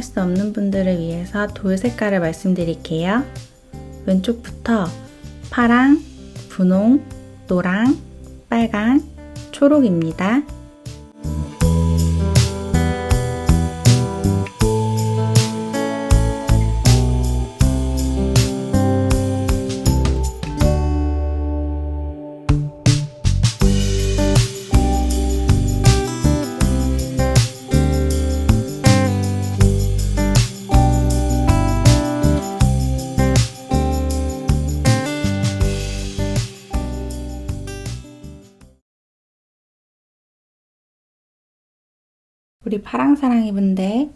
확인할 수 없는 분들을 위해서 돌 색깔을 말씀드릴게요. 왼쪽부터 파랑, 분홍, 노랑, 빨강, 초록입니다. 우리 파랑사랑이분들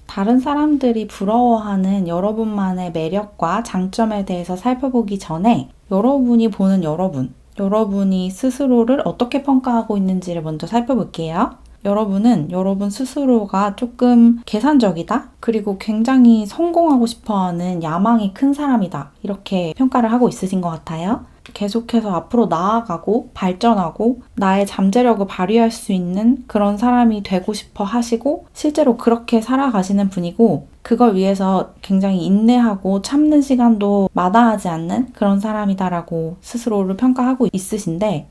다른 사람들이 부러워하는 여러분만의 매력과 장점에 대해서 살펴보기 전에 여러분이 보는 여러분이 스스로를 어떻게 평가하고 있는지를 먼저 살펴볼게요. 여러분은 여러분 스스로가 조금 계산적이다? 그리고 굉장히 성공하고 싶어하는 야망이 큰 사람이다. 이렇게 평가를 하고 있으신 것 같아요. 계속해서 앞으로 나아가고 발전하고 나의 잠재력을 발휘할 수 있는 그런 사람이 되고 싶어 하시고 실제로 그렇게 살아가시는 분이고 그걸 위해서 굉장히 인내하고 참는 시간도 마다하지 않는 그런 사람이다라고 스스로를 평가하고 있으신데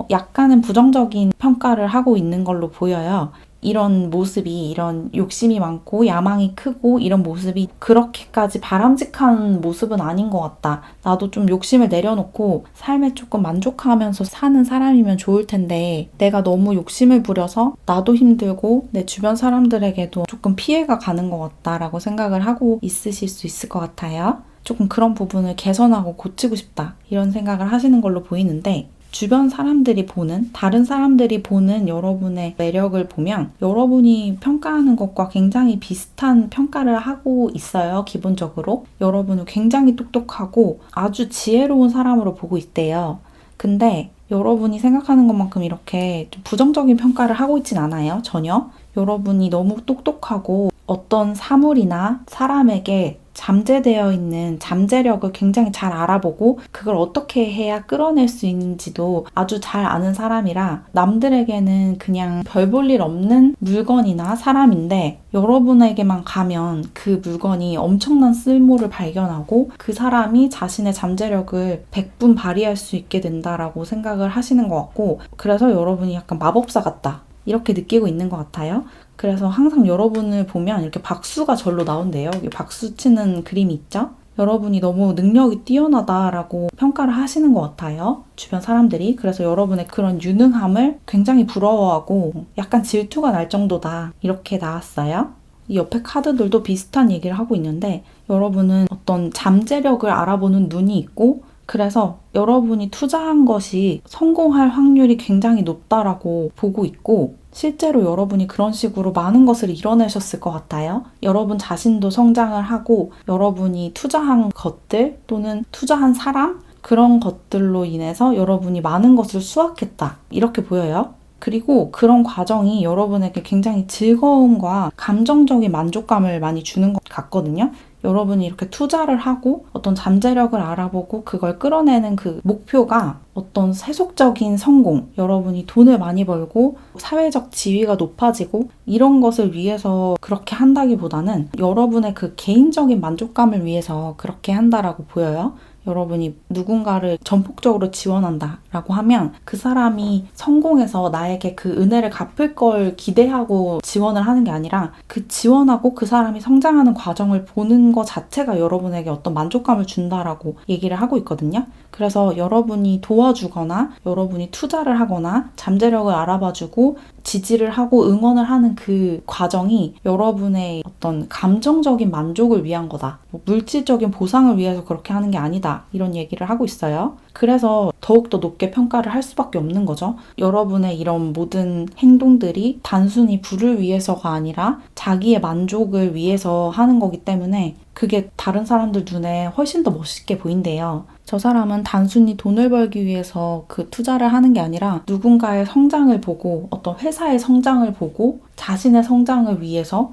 약간은 부정적인 평가를 하고 있는 걸로 보여요. 이런 모습이, 이런 욕심이 많고 야망이 크고 이런 모습이 그렇게까지 바람직한 모습은 아닌 것 같다. 나도 좀 욕심을 내려놓고 삶에 조금 만족하면서 사는 사람이면 좋을 텐데 내가 너무 욕심을 부려서 나도 힘들고 내 주변 사람들에게도 조금 피해가 가는 것 같다라고 생각을 하고 있으실 수 있을 것 같아요. 조금 그런 부분을 개선하고 고치고 싶다. 이런 생각을 하시는 걸로 보이는데 주변 사람들이 보는, 다른 사람들이 보는 여러분의 매력을 보면 여러분이 평가하는 것과 굉장히 비슷한 평가를 하고 있어요, 기본적으로. 여러분을 굉장히 똑똑하고 아주 지혜로운 사람으로 보고 있대요. 근데 여러분이 생각하는 것만큼 이렇게 좀 부정적인 평가를 하고 있진 않아요, 전혀. 여러분이 너무 똑똑하고 어떤 사물이나 사람에게 잠재되어 있는 잠재력을 굉장히 잘 알아보고 그걸 어떻게 해야 끌어낼 수 있는지도 아주 잘 아는 사람이라 남들에게는 그냥 별 볼 일 없는 물건이나 사람인데 여러분에게만 가면 그 물건이 엄청난 쓸모를 발견하고 그 사람이 자신의 잠재력을 100분 발휘할 수 있게 된다라고 생각을 하시는 것 같고 그래서 여러분이 약간 마법사 같다. 이렇게 느끼고 있는 것 같아요. 그래서 항상 여러분을 보면 이렇게 박수가 절로 나온대요. 박수 치는 그림이 있죠? 여러분이 너무 능력이 뛰어나다라고 평가를 하시는 것 같아요. 주변 사람들이. 그래서 여러분의 그런 유능함을 굉장히 부러워하고 약간 질투가 날 정도다. 이렇게 나왔어요. 이 옆에 카드들도 비슷한 얘기를 하고 있는데 여러분은 어떤 잠재력을 알아보는 눈이 있고 그래서 여러분이 투자한 것이 성공할 확률이 굉장히 높다라고 보고 있고 실제로 여러분이 그런 식으로 많은 것을 이뤄내셨을 것 같아요. 여러분 자신도 성장을 하고 여러분이 투자한 것들 또는 투자한 사람 그런 것들로 인해서 여러분이 많은 것을 수확했다. 이렇게 보여요. 그리고 그런 과정이 여러분에게 굉장히 즐거움과 감정적인 만족감을 많이 주는 것 같거든요. 여러분이 이렇게 투자를 하고 어떤 잠재력을 알아보고 그걸 끌어내는 그 목표가 어떤 세속적인 성공, 여러분이 돈을 많이 벌고 사회적 지위가 높아지고 이런 것을 위해서 그렇게 한다기보다는 여러분의 그 개인적인 만족감을 위해서 그렇게 한다라고 보여요. 여러분이 누군가를 전폭적으로 지원한다라고 하면 그 사람이 성공해서 나에게 그 은혜를 갚을 걸 기대하고 지원을 하는 게 아니라 그 지원하고 그 사람이 성장하는 과정을 보는 것 자체가 여러분에게 어떤 만족감을 준다라고 얘기를 하고 있거든요. 그래서 여러분이 도와주거나 여러분이 투자를 하거나 잠재력을 알아봐주고 지지를 하고 응원을 하는 그 과정이 여러분의 어떤 감정적인 만족을 위한 거다. 물질적인 보상을 위해서 그렇게 하는 게 아니다. 이런 얘기를 하고 있어요. 그래서 더욱더 높게 평가를 할 수밖에 없는 거죠. 여러분의 이런 모든 행동들이 단순히 부를 위해서가 아니라 자기의 만족을 위해서 하는 거기 때문에 그게 다른 사람들 눈에 훨씬 더 멋있게 보인대요. 저 사람은 단순히 돈을 벌기 위해서 그 투자를 하는 게 아니라 누군가의 성장을 보고 어떤 회사의 성장을 보고 자신의 성장을 위해서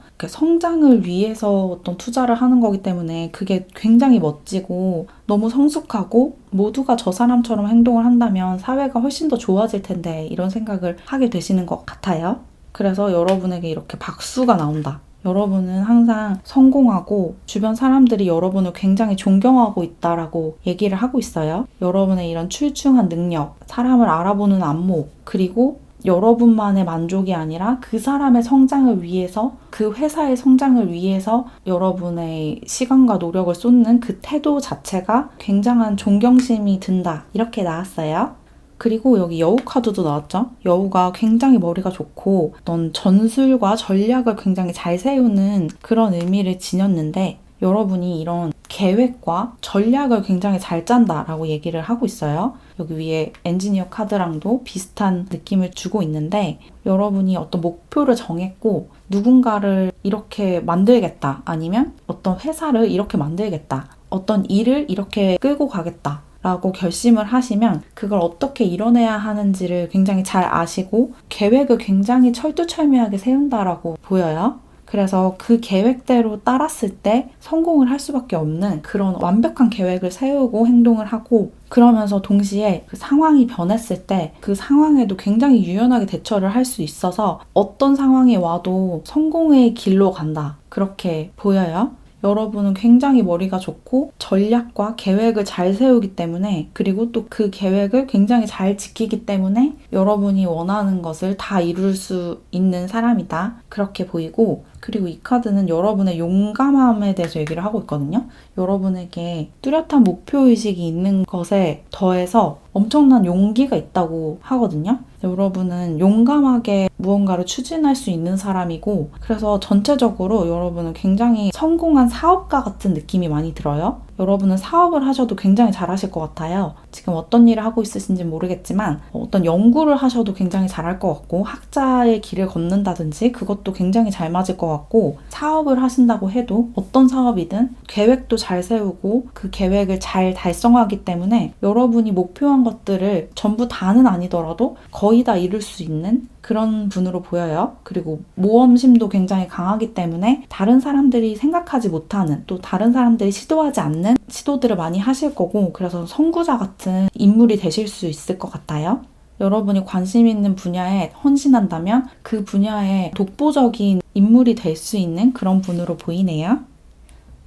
어떤 투자를 하는 거기 때문에 그게 굉장히 멋지고 너무 성숙하고 모두가 저 사람처럼 행동을 한다면 사회가 훨씬 더 좋아질 텐데 이런 생각을 하게 되시는 것 같아요. 그래서 여러분에게 이렇게 박수가 나온다. 여러분은 항상 성공하고 주변 사람들이 여러분을 굉장히 존경하고 있다라고 얘기를 하고 있어요. 여러분의 이런 출중한 능력, 사람을 알아보는 안목, 그리고 여러분만의 만족이 아니라 그 사람의 성장을 위해서, 그 회사의 성장을 위해서 여러분의 시간과 노력을 쏟는 그 태도 자체가 굉장한 존경심이 든다. 이렇게 나왔어요. 그리고 여기 여우 카드도 나왔죠? 여우가 굉장히 머리가 좋고 어떤 전술과 전략을 굉장히 잘 세우는 그런 의미를 지녔는데 여러분이 이런 계획과 전략을 굉장히 잘 짠다라고 얘기를 하고 있어요. 여기 위에 엔지니어 카드랑도 비슷한 느낌을 주고 있는데 여러분이 어떤 목표를 정했고 누군가를 이렇게 만들겠다 아니면 어떤 회사를 이렇게 만들겠다 어떤 일을 이렇게 끌고 가겠다 라고 결심을 하시면 그걸 어떻게 이뤄내야 하는지를 굉장히 잘 아시고 계획을 굉장히 철두철미하게 세운다라고 보여요. 그래서 그 계획대로 따랐을 때 성공을 할 수밖에 없는 그런 완벽한 계획을 세우고 행동을 하고 그러면서 동시에 그 상황이 변했을 때 그 상황에도 굉장히 유연하게 대처를 할 수 있어서 어떤 상황이 와도 성공의 길로 간다. 그렇게 보여요. 여러분은 굉장히 머리가 좋고 전략과 계획을 잘 세우기 때문에 그리고 또 그 계획을 굉장히 잘 지키기 때문에 여러분이 원하는 것을 다 이룰 수 있는 사람이다. 그렇게 보이고 그리고 이 카드는 여러분의 용감함에 대해서 얘기를 하고 있거든요. 여러분에게 뚜렷한 목표의식이 있는 것에 더해서 엄청난 용기가 있다고 하거든요. 여러분은 용감하게 무언가를 추진할 수 있는 사람이고 그래서 전체적으로 여러분은 굉장히 성공한 사업가 같은 느낌이 많이 들어요. 여러분은 사업을 하셔도 굉장히 잘하실 것 같아요. 지금 어떤 일을 하고 있으신지 모르겠지만 어떤 연구를 하셔도 굉장히 잘할 것 같고 학자의 길을 걷는다든지 그것도 굉장히 잘 맞을 것 같고 사업을 하신다고 해도 어떤 사업이든 계획도 잘 세우고 그 계획을 잘 달성하기 때문에 여러분이 목표한 것들을 전부 다는 아니더라도 거의 다 이룰 수 있는 그런 분으로 보여요. 그리고 모험심도 굉장히 강하기 때문에 다른 사람들이 생각하지 못하는 또 다른 사람들이 시도하지 않는 시도들을 많이 하실 거고 그래서 선구자 같은 인물이 되실 수 있을 것 같아요. 여러분이 관심 있는 분야에 헌신한다면 그 분야에 독보적인 인물이 될 수 있는 그런 분으로 보이네요.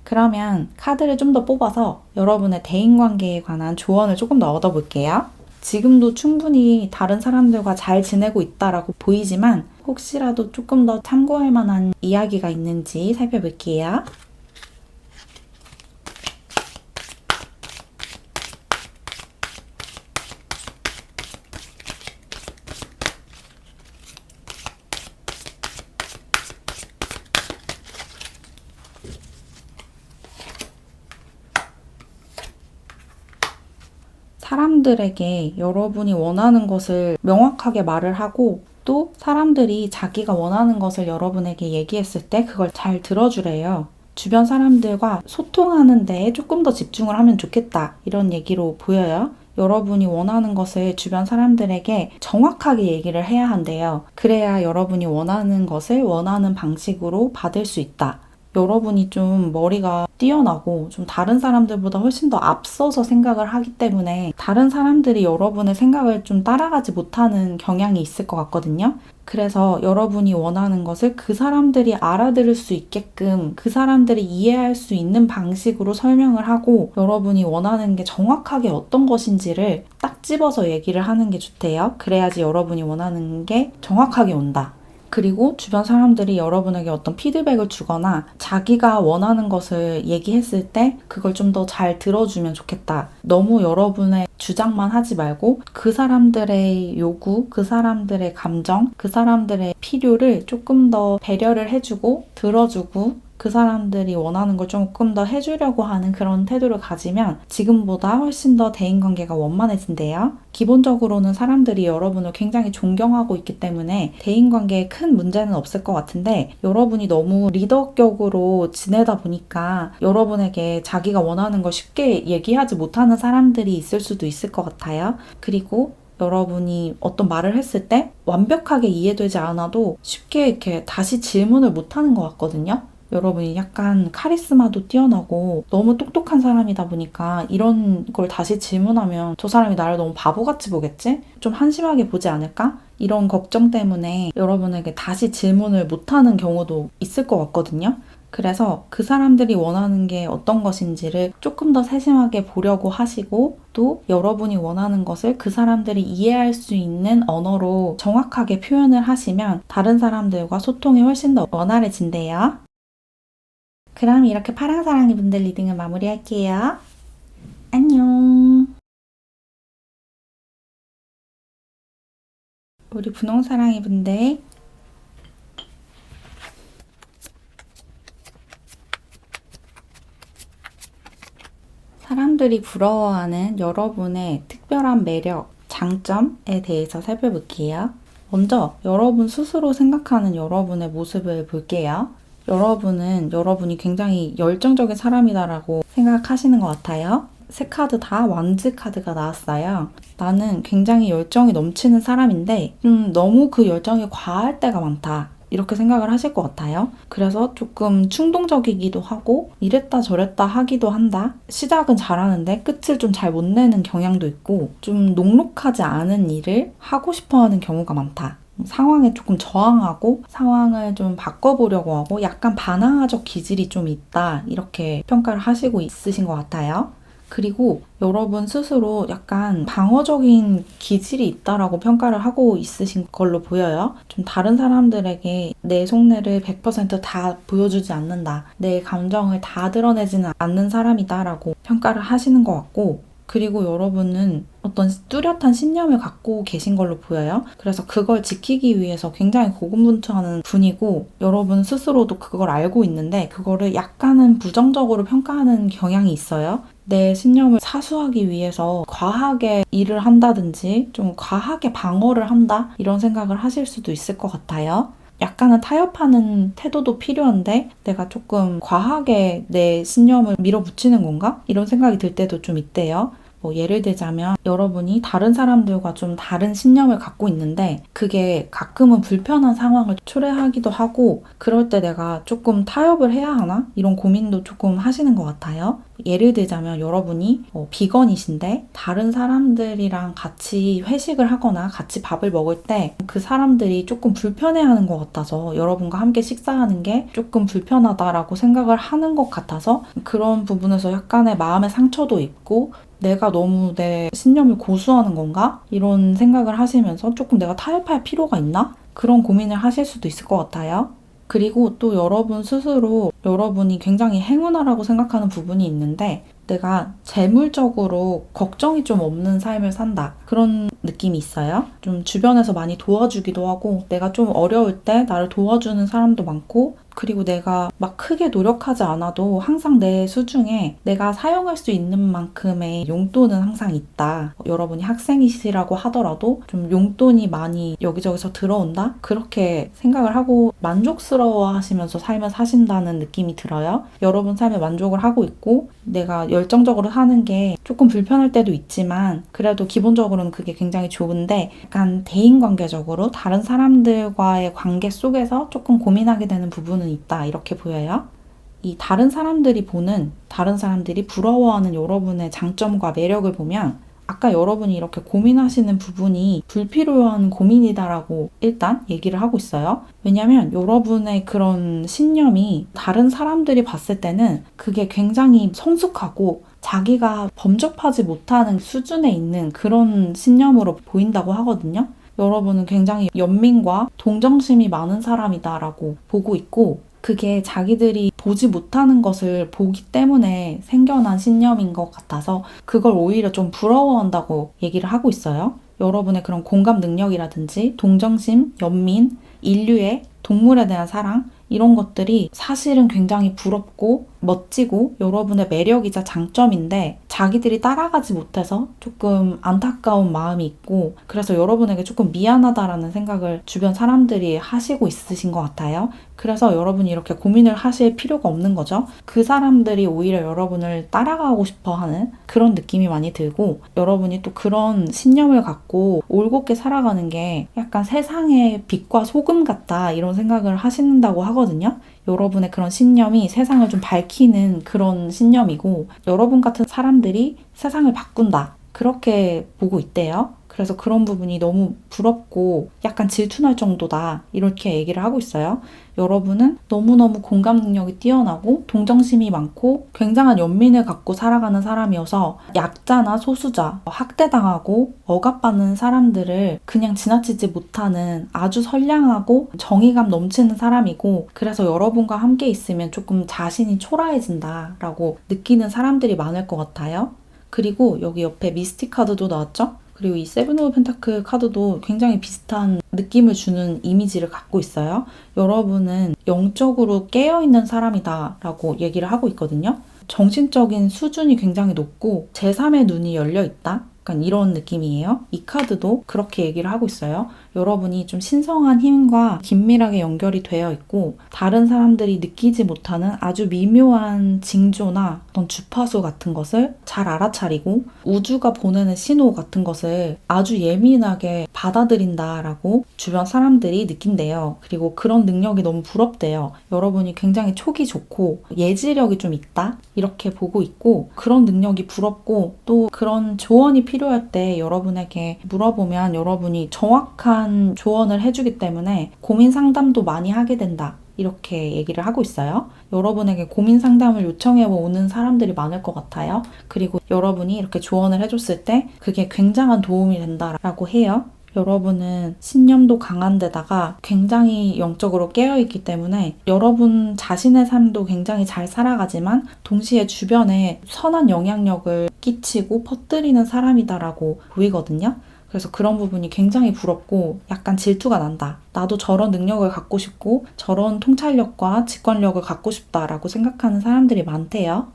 그러면 카드를 좀 더 뽑아서 여러분의 대인관계에 관한 조언을 조금 더 얻어볼게요. 지금도 충분히 다른 사람들과 잘 지내고 있다라고 보이지만 혹시라도 조금 더 참고할 만한 이야기가 있는지 살펴볼게요. 사람들에게 여러분이 원하는 것을 명확하게 말을 하고 또 사람들이 자기가 원하는 것을 여러분에게 얘기했을 때 그걸 잘 들어주래요. 주변 사람들과 소통하는 데에 조금 더 집중을 하면 좋겠다. 이런 얘기로 보여요. 여러분이 원하는 것을 주변 사람들에게 정확하게 얘기를 해야 한대요. 그래야 여러분이 원하는 것을 원하는 방식으로 받을 수 있다. 여러분이 좀 머리가 뛰어나고 좀 다른 사람들보다 훨씬 더 앞서서 생각을 하기 때문에 다른 사람들이 여러분의 생각을 좀 따라가지 못하는 경향이 있을 것 같거든요. 그래서 여러분이 원하는 것을 그 사람들이 알아들을 수 있게끔 그 사람들이 이해할 수 있는 방식으로 설명을 하고 여러분이 원하는 게 정확하게 어떤 것인지를 딱 집어서 얘기를 하는 게 좋대요. 그래야지 여러분이 원하는 게 정확하게 온다. 그리고 주변 사람들이 여러분에게 어떤 피드백을 주거나 자기가 원하는 것을 얘기했을 때 그걸 좀 더 잘 들어주면 좋겠다. 너무 여러분의 주장만 하지 말고 그 사람들의 요구, 그 사람들의 감정, 그 사람들의 필요를 조금 더 배려를 해주고 들어주고 그 사람들이 원하는 걸 조금 더 해주려고 하는 그런 태도를 가지면 지금보다 훨씬 더 대인관계가 원만해진대요. 기본적으로는 사람들이 여러분을 굉장히 존경하고 있기 때문에 대인관계에 큰 문제는 없을 것 같은데 여러분이 너무 리더격으로 지내다 보니까 여러분에게 자기가 원하는 걸 쉽게 얘기하지 못하는 사람들이 있을 수도 있을 것 같아요. 그리고 여러분이 어떤 말을 했을 때 완벽하게 이해되지 않아도 쉽게 이렇게 다시 질문을 못하는 것 같거든요. 여러분이 약간 카리스마도 뛰어나고 너무 똑똑한 사람이다 보니까 이런 걸 다시 질문하면 저 사람이 나를 너무 바보같이 보겠지? 좀 한심하게 보지 않을까? 이런 걱정 때문에 여러분에게 다시 질문을 못하는 경우도 있을 것 같거든요. 그래서 그 사람들이 원하는 게 어떤 것인지를 조금 더 세심하게 보려고 하시고 또 여러분이 원하는 것을 그 사람들이 이해할 수 있는 언어로 정확하게 표현을 하시면 다른 사람들과 소통이 훨씬 더 원활해진대요. 그럼 이렇게 파랑사랑이 분들 리딩을 마무리할게요. 안녕. 우리 분홍사랑이 분들 사람들이 부러워하는 여러분의 특별한 매력, 장점에 대해서 살펴볼게요. 먼저 여러분 스스로 생각하는 여러분의 모습을 볼게요. 여러분은 여러분이 굉장히 열정적인 사람이다라고 생각하시는 것 같아요. 세 카드 다 완즈 카드가 나왔어요. 나는 굉장히 열정이 넘치는 사람인데 너무 그 열정이 과할 때가 많다. 이렇게 생각을 하실 것 같아요. 그래서 조금 충동적이기도 하고 이랬다 저랬다 하기도 한다. 시작은 잘하는데 끝을 좀 잘 못 내는 경향도 있고 좀 녹록하지 않은 일을 하고 싶어 하는 경우가 많다. 상황에 조금 저항하고 상황을 좀 바꿔보려고 하고 약간 반항아적 기질이 좀 있다. 이렇게 평가를 하시고 있으신 것 같아요. 그리고 여러분 스스로 약간 방어적인 기질이 있다라고 평가를 하고 있으신 걸로 보여요. 좀 다른 사람들에게 내 속내를 100%다 보여주지 않는다. 내 감정을 다 드러내지는 않는 사람이다라고 평가를 하시는 것 같고 그리고 여러분은 어떤 뚜렷한 신념을 갖고 계신 걸로 보여요. 그래서 그걸 지키기 위해서 굉장히 고군분투하는 분이고 여러분 스스로도 그걸 알고 있는데 그거를 약간은 부정적으로 평가하는 경향이 있어요. 내 신념을 사수하기 위해서 과하게 일을 한다든지 좀 과하게 방어를 한다? 이런 생각을 하실 수도 있을 것 같아요. 약간은 타협하는 태도도 필요한데 내가 조금 과하게 내 신념을 밀어붙이는 건가? 이런 생각이 들 때도 좀 있대요. 예를 들자면 여러분이 다른 사람들과 좀 다른 신념을 갖고 있는데 그게 가끔은 불편한 상황을 초래하기도 하고 그럴 때 내가 조금 타협을 해야 하나? 이런 고민도 조금 하시는 것 같아요. 예를 들자면 여러분이 비건이신데 다른 사람들이랑 같이 회식을 하거나 같이 밥을 먹을 때 그 사람들이 조금 불편해하는 것 같아서 여러분과 함께 식사하는 게 조금 불편하다라고 생각을 하는 것 같아서 그런 부분에서 약간의 마음의 상처도 있고 내가 너무 내 신념을 고수하는 건가? 이런 생각을 하시면서 조금 내가 타협할 필요가 있나? 그런 고민을 하실 수도 있을 것 같아요. 그리고 또 여러분 스스로 여러분이 굉장히 행운아라고 생각하는 부분이 있는데 내가 재물적으로 걱정이 좀 없는 삶을 산다. 그런 느낌이 있어요. 좀 주변에서 많이 도와주기도 하고 내가 좀 어려울 때 나를 도와주는 사람도 많고 그리고 내가 막 크게 노력하지 않아도 항상 내 수중에 내가 사용할 수 있는 만큼의 용돈은 항상 있다. 여러분이 학생이시라고 하더라도 좀 용돈이 많이 여기저기서 들어온다? 그렇게 생각을 하고 만족스러워 하시면서 삶을 사신다는 느낌이 들어요. 여러분 삶에 만족을 하고 있고 내가 열정적으로 하는 게 조금 불편할 때도 있지만 그래도 기본적으로는 그게 굉장히 좋은데 약간 대인관계적으로 다른 사람들과의 관계 속에서 조금 고민하게 되는 부분은 있다 이렇게 보여요. 이 다른 사람들이 부러워하는 여러분의 장점과 매력을 보면 아까 여러분이 이렇게 고민하시는 부분이 불필요한 고민이다라고 일단 얘기를 하고 있어요. 왜냐면 여러분의 그런 신념이 다른 사람들이 봤을 때는 그게 굉장히 성숙하고 자기가 범접하지 못하는 수준에 있는 그런 신념으로 보인다고 하거든요. 여러분은 굉장히 연민과 동정심이 많은 사람이다라고 보고 있고 그게 자기들이 보지 못하는 것을 보기 때문에 생겨난 신념인 것 같아서 그걸 오히려 좀 부러워한다고 얘기를 하고 있어요. 여러분의 그런 공감 능력이라든지 동정심, 연민, 인류의 동물에 대한 사랑 이런 것들이 사실은 굉장히 부럽고 멋지고 여러분의 매력이자 장점인데 자기들이 따라가지 못해서 조금 안타까운 마음이 있고 그래서 여러분에게 조금 미안하다라는 생각을 주변 사람들이 하시고 있으신 것 같아요. 그래서 여러분이 이렇게 고민을 하실 필요가 없는 거죠. 그 사람들이 오히려 여러분을 따라가고 싶어 하는 그런 느낌이 많이 들고 여러분이 또 그런 신념을 갖고 올곧게 살아가는 게 약간 세상의 빛과 소금 같다 이런 생각을 하신다고 하거든요. 여러분의 그런 신념이 세상을 좀 밝히는 그런 신념이고, 여러분 같은 사람들이 세상을 바꾼다, 그렇게 보고 있대요. 그래서 그런 부분이 너무 부럽고 약간 질투날 정도다, 이렇게 얘기를 하고 있어요. 여러분은 너무너무 공감 능력이 뛰어나고 동정심이 많고 굉장한 연민을 갖고 살아가는 사람이어서 약자나 소수자, 학대당하고 억압받는 사람들을 그냥 지나치지 못하는 아주 선량하고 정의감 넘치는 사람이고, 그래서 여러분과 함께 있으면 조금 자신이 초라해진다라고 느끼는 사람들이 많을 것 같아요. 그리고 여기 옆에 미스틱 카드도 나왔죠? 그리고 이 세븐 오브 펜타클 카드도 굉장히 비슷한 느낌을 주는 이미지를 갖고 있어요. 여러분은 영적으로 깨어있는 사람이다 라고 얘기를 하고 있거든요. 정신적인 수준이 굉장히 높고 제3의 눈이 열려있다, 약간 이런 느낌이에요. 이 카드도 그렇게 얘기를 하고 있어요. 여러분이 좀 신성한 힘과 긴밀하게 연결이 되어 있고, 다른 사람들이 느끼지 못하는 아주 미묘한 징조나 어떤 주파수 같은 것을 잘 알아차리고 우주가 보내는 신호 같은 것을 아주 예민하게 받아들인다라고 주변 사람들이 느낀대요. 그리고 그런 능력이 너무 부럽대요. 여러분이 굉장히 촉이 좋고 예지력이 좀 있다, 이렇게 보고 있고, 그런 능력이 부럽고, 또 그런 조언이 필요할 때 여러분에게 물어보면 여러분이 정확한 조언을 해주기 때문에 고민 상담도 많이 하게 된다, 이렇게 얘기를 하고 있어요. 여러분에게 고민 상담을 요청해 오는 사람들이 많을 것 같아요. 그리고 여러분이 이렇게 조언을 해줬을 때 그게 굉장한 도움이 된다라고 해요. 여러분은 신념도 강한 데다가 굉장히 영적으로 깨어있기 때문에 여러분 자신의 삶도 굉장히 잘 살아가지만 동시에 주변에 선한 영향력을 끼치고 퍼뜨리는 사람이다라고 보이거든요. 그래서 그런 부분이 굉장히 부럽고 약간 질투가 난다. 나도 저런 능력을 갖고 싶고 저런 통찰력과 직관력을 갖고 싶다라고 생각하는 사람들이 많대요.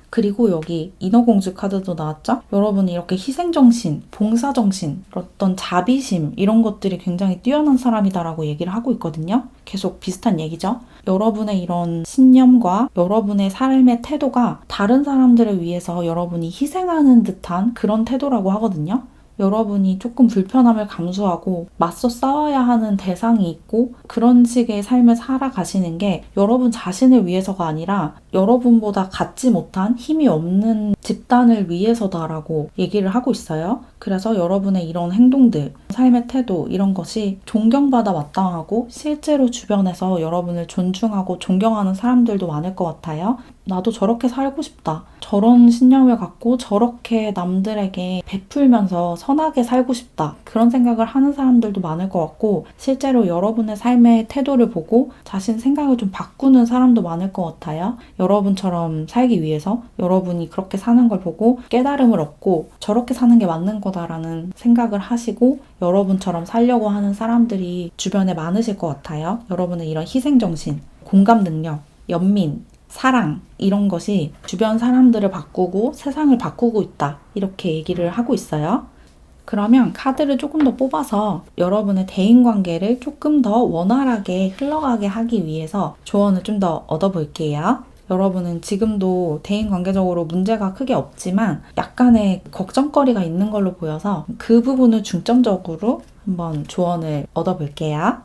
그리고 여기 인어공주 카드도 나왔죠? 여러분이 이렇게 희생정신, 봉사정신, 어떤 자비심, 이런 것들이 굉장히 뛰어난 사람이다라고 얘기를 하고 있거든요. 계속 비슷한 얘기죠? 여러분의 이런 신념과 여러분의 삶의 태도가 다른 사람들을 위해서 여러분이 희생하는 듯한 그런 태도라고 하거든요. 여러분이 조금 불편함을 감수하고 맞서 싸워야 하는 대상이 있고 그런 식의 삶을 살아가시는 게 여러분 자신을 위해서가 아니라 여러분보다 갖지 못한 힘이 없는 집단을 위해서다라고 얘기를 하고 있어요. 그래서 여러분의 이런 행동들, 삶의 태도, 이런 것이 존경받아 마땅하고 실제로 주변에서 여러분을 존중하고 존경하는 사람들도 많을 것 같아요. 나도 저렇게 살고 싶다. 저런 신념을 갖고 저렇게 남들에게 베풀면서 선하게 살고 싶다. 그런 생각을 하는 사람들도 많을 것 같고, 실제로 여러분의 삶의 태도를 보고 자신 생각을 좀 바꾸는 사람도 많을 것 같아요. 여러분처럼 살기 위해서 여러분이 그렇게 사는 걸 보고 깨달음을 얻고 저렇게 사는 게 맞는 거다라는 생각을 하시고 여러분처럼 살려고 하는 사람들이 주변에 많으실 것 같아요. 여러분의 이런 희생정신, 공감 능력, 연민, 사랑, 이런 것이 주변 사람들을 바꾸고 세상을 바꾸고 있다, 이렇게 얘기를 하고 있어요. 그러면 카드를 조금 더 뽑아서 여러분의 대인관계를 조금 더 원활하게 흘러가게 하기 위해서 조언을 좀 더 얻어볼게요. 여러분은 지금도 대인관계적으로 문제가 크게 없지만 약간의 걱정거리가 있는 걸로 보여서 그 부분을 중점적으로 한번 조언을 얻어볼게요.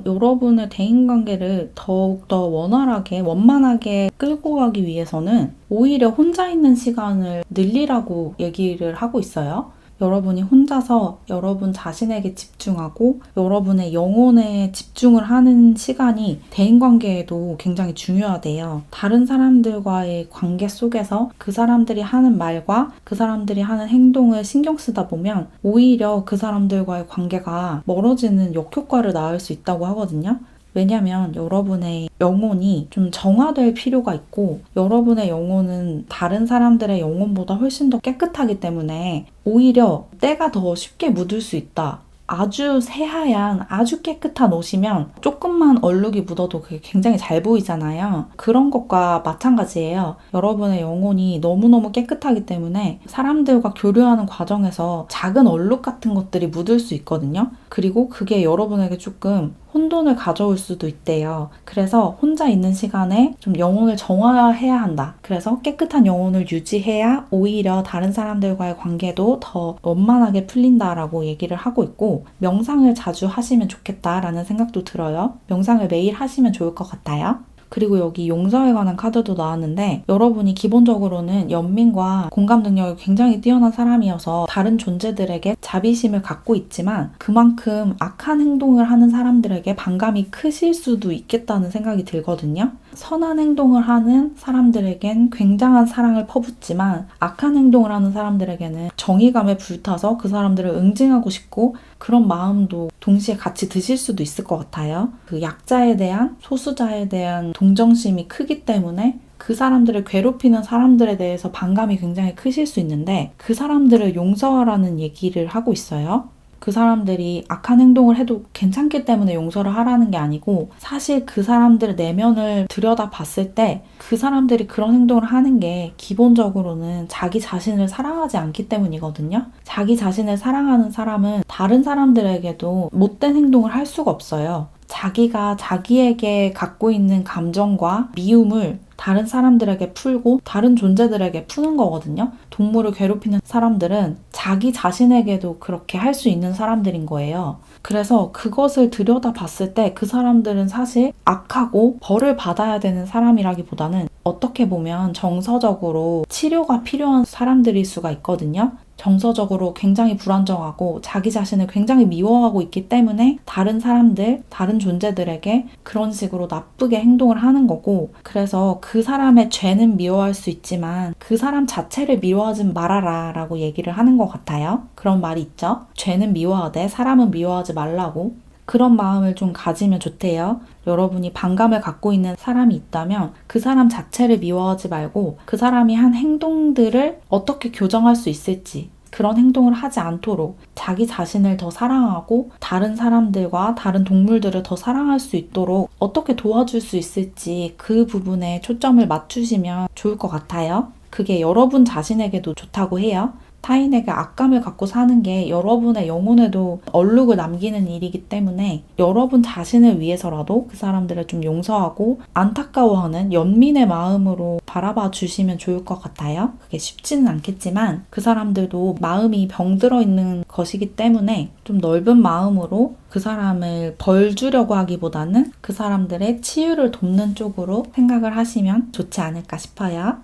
여러분의 대인관계를 더욱더 원활하게, 원만하게 끌고 가기 위해서는 오히려 혼자 있는 시간을 늘리라고 얘기를 하고 있어요. 여러분이 혼자서 여러분 자신에게 집중하고 여러분의 영혼에 집중을 하는 시간이 대인관계에도 굉장히 중요하대요. 다른 사람들과의 관계 속에서 그 사람들이 하는 말과 그 사람들이 하는 행동을 신경 쓰다 보면 오히려 그 사람들과의 관계가 멀어지는 역효과를 낳을 수 있다고 하거든요. 왜냐면 여러분의 영혼이 좀 정화될 필요가 있고 여러분의 영혼은 다른 사람들의 영혼보다 훨씬 더 깨끗하기 때문에 오히려 때가 더 쉽게 묻을 수 있다, 아주 새하얀, 아주 깨끗한 옷이면 조금만 얼룩이 묻어도 그게 굉장히 잘 보이잖아요. 그런 것과 마찬가지예요. 여러분의 영혼이 너무너무 깨끗하기 때문에 사람들과 교류하는 과정에서 작은 얼룩 같은 것들이 묻을 수 있거든요. 그리고 그게 여러분에게 조금 혼돈을 가져올 수도 있대요. 그래서 혼자 있는 시간에 좀 영혼을 정화해야 한다. 그래서 깨끗한 영혼을 유지해야 오히려 다른 사람들과의 관계도 더 원만하게 풀린다라고 얘기를 하고 있고, 명상을 자주 하시면 좋겠다라는 생각도 들어요. 명상을 매일 하시면 좋을 것 같아요. 그리고 여기 용서에 관한 카드도 나왔는데, 여러분이 기본적으로는 연민과 공감 능력이 굉장히 뛰어난 사람이어서 다른 존재들에게 자비심을 갖고 있지만 그만큼 악한 행동을 하는 사람들에게 반감이 크실 수도 있겠다는 생각이 들거든요. 선한 행동을 하는 사람들에겐 굉장한 사랑을 퍼붓지만 악한 행동을 하는 사람들에게는 정의감에 불타서 그 사람들을 응징하고 싶고, 그런 마음도 동시에 같이 드실 수도 있을 것 같아요. 그 약자에 대한, 소수자에 대한 동정심이 크기 때문에 그 사람들을 괴롭히는 사람들에 대해서 반감이 굉장히 크실 수 있는데, 그 사람들을 용서하라는 얘기를 하고 있어요. 그 사람들이 악한 행동을 해도 괜찮기 때문에 용서를 하라는 게 아니고, 사실 그 사람들의 내면을 들여다 봤을 때 그 사람들이 그런 행동을 하는 게 기본적으로는 자기 자신을 사랑하지 않기 때문이거든요. 자기 자신을 사랑하는 사람은 다른 사람들에게도 못된 행동을 할 수가 없어요. 자기가 자기에게 갖고 있는 감정과 미움을 다른 사람들에게 풀고 다른 존재들에게 푸는 거거든요. 동물을 괴롭히는 사람들은 자기 자신에게도 그렇게 할 수 있는 사람들인 거예요. 그래서 그것을 들여다봤을 때 그 사람들은 사실 악하고 벌을 받아야 되는 사람이라기보다는 어떻게 보면 정서적으로 치료가 필요한 사람들일 수가 있거든요. 정서적으로 굉장히 불안정하고 자기 자신을 굉장히 미워하고 있기 때문에 다른 사람들, 다른 존재들에게 그런 식으로 나쁘게 행동을 하는 거고, 그래서 그 사람의 죄는 미워할 수 있지만 그 사람 자체를 미워하지 말아라 라고 얘기를 하는 것 같아요. 그런 말이 있죠. 죄는 미워하되 사람은 미워하지 말라고. 그런 마음을 좀 가지면 좋대요. 여러분이 반감을 갖고 있는 사람이 있다면 그 사람 자체를 미워하지 말고 그 사람이 한 행동들을 어떻게 교정할 수 있을지, 그런 행동을 하지 않도록 자기 자신을 더 사랑하고 다른 사람들과 다른 동물들을 더 사랑할 수 있도록 어떻게 도와줄 수 있을지 그 부분에 초점을 맞추시면 좋을 것 같아요. 그게 여러분 자신에게도 좋다고 해요. 타인에게 악감을 갖고 사는 게 여러분의 영혼에도 얼룩을 남기는 일이기 때문에 여러분 자신을 위해서라도 그 사람들을 좀 용서하고 안타까워하는 연민의 마음으로 바라봐 주시면 좋을 것 같아요. 그게 쉽지는 않겠지만 그 사람들도 마음이 병들어 있는 것이기 때문에 좀 넓은 마음으로 그 사람을 벌 주려고 하기보다는 그 사람들의 치유를 돕는 쪽으로 생각을 하시면 좋지 않을까 싶어요.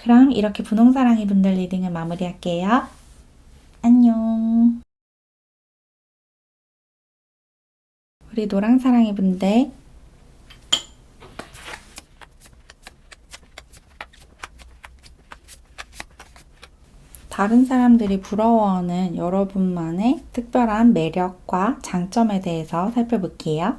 그럼 이렇게 분홍사랑이 분들 리딩을 마무리할게요. 안녕. 우리 노랑사랑이 분들, 다른 사람들이 부러워하는 여러분만의 특별한 매력과 장점에 대해서 살펴볼게요.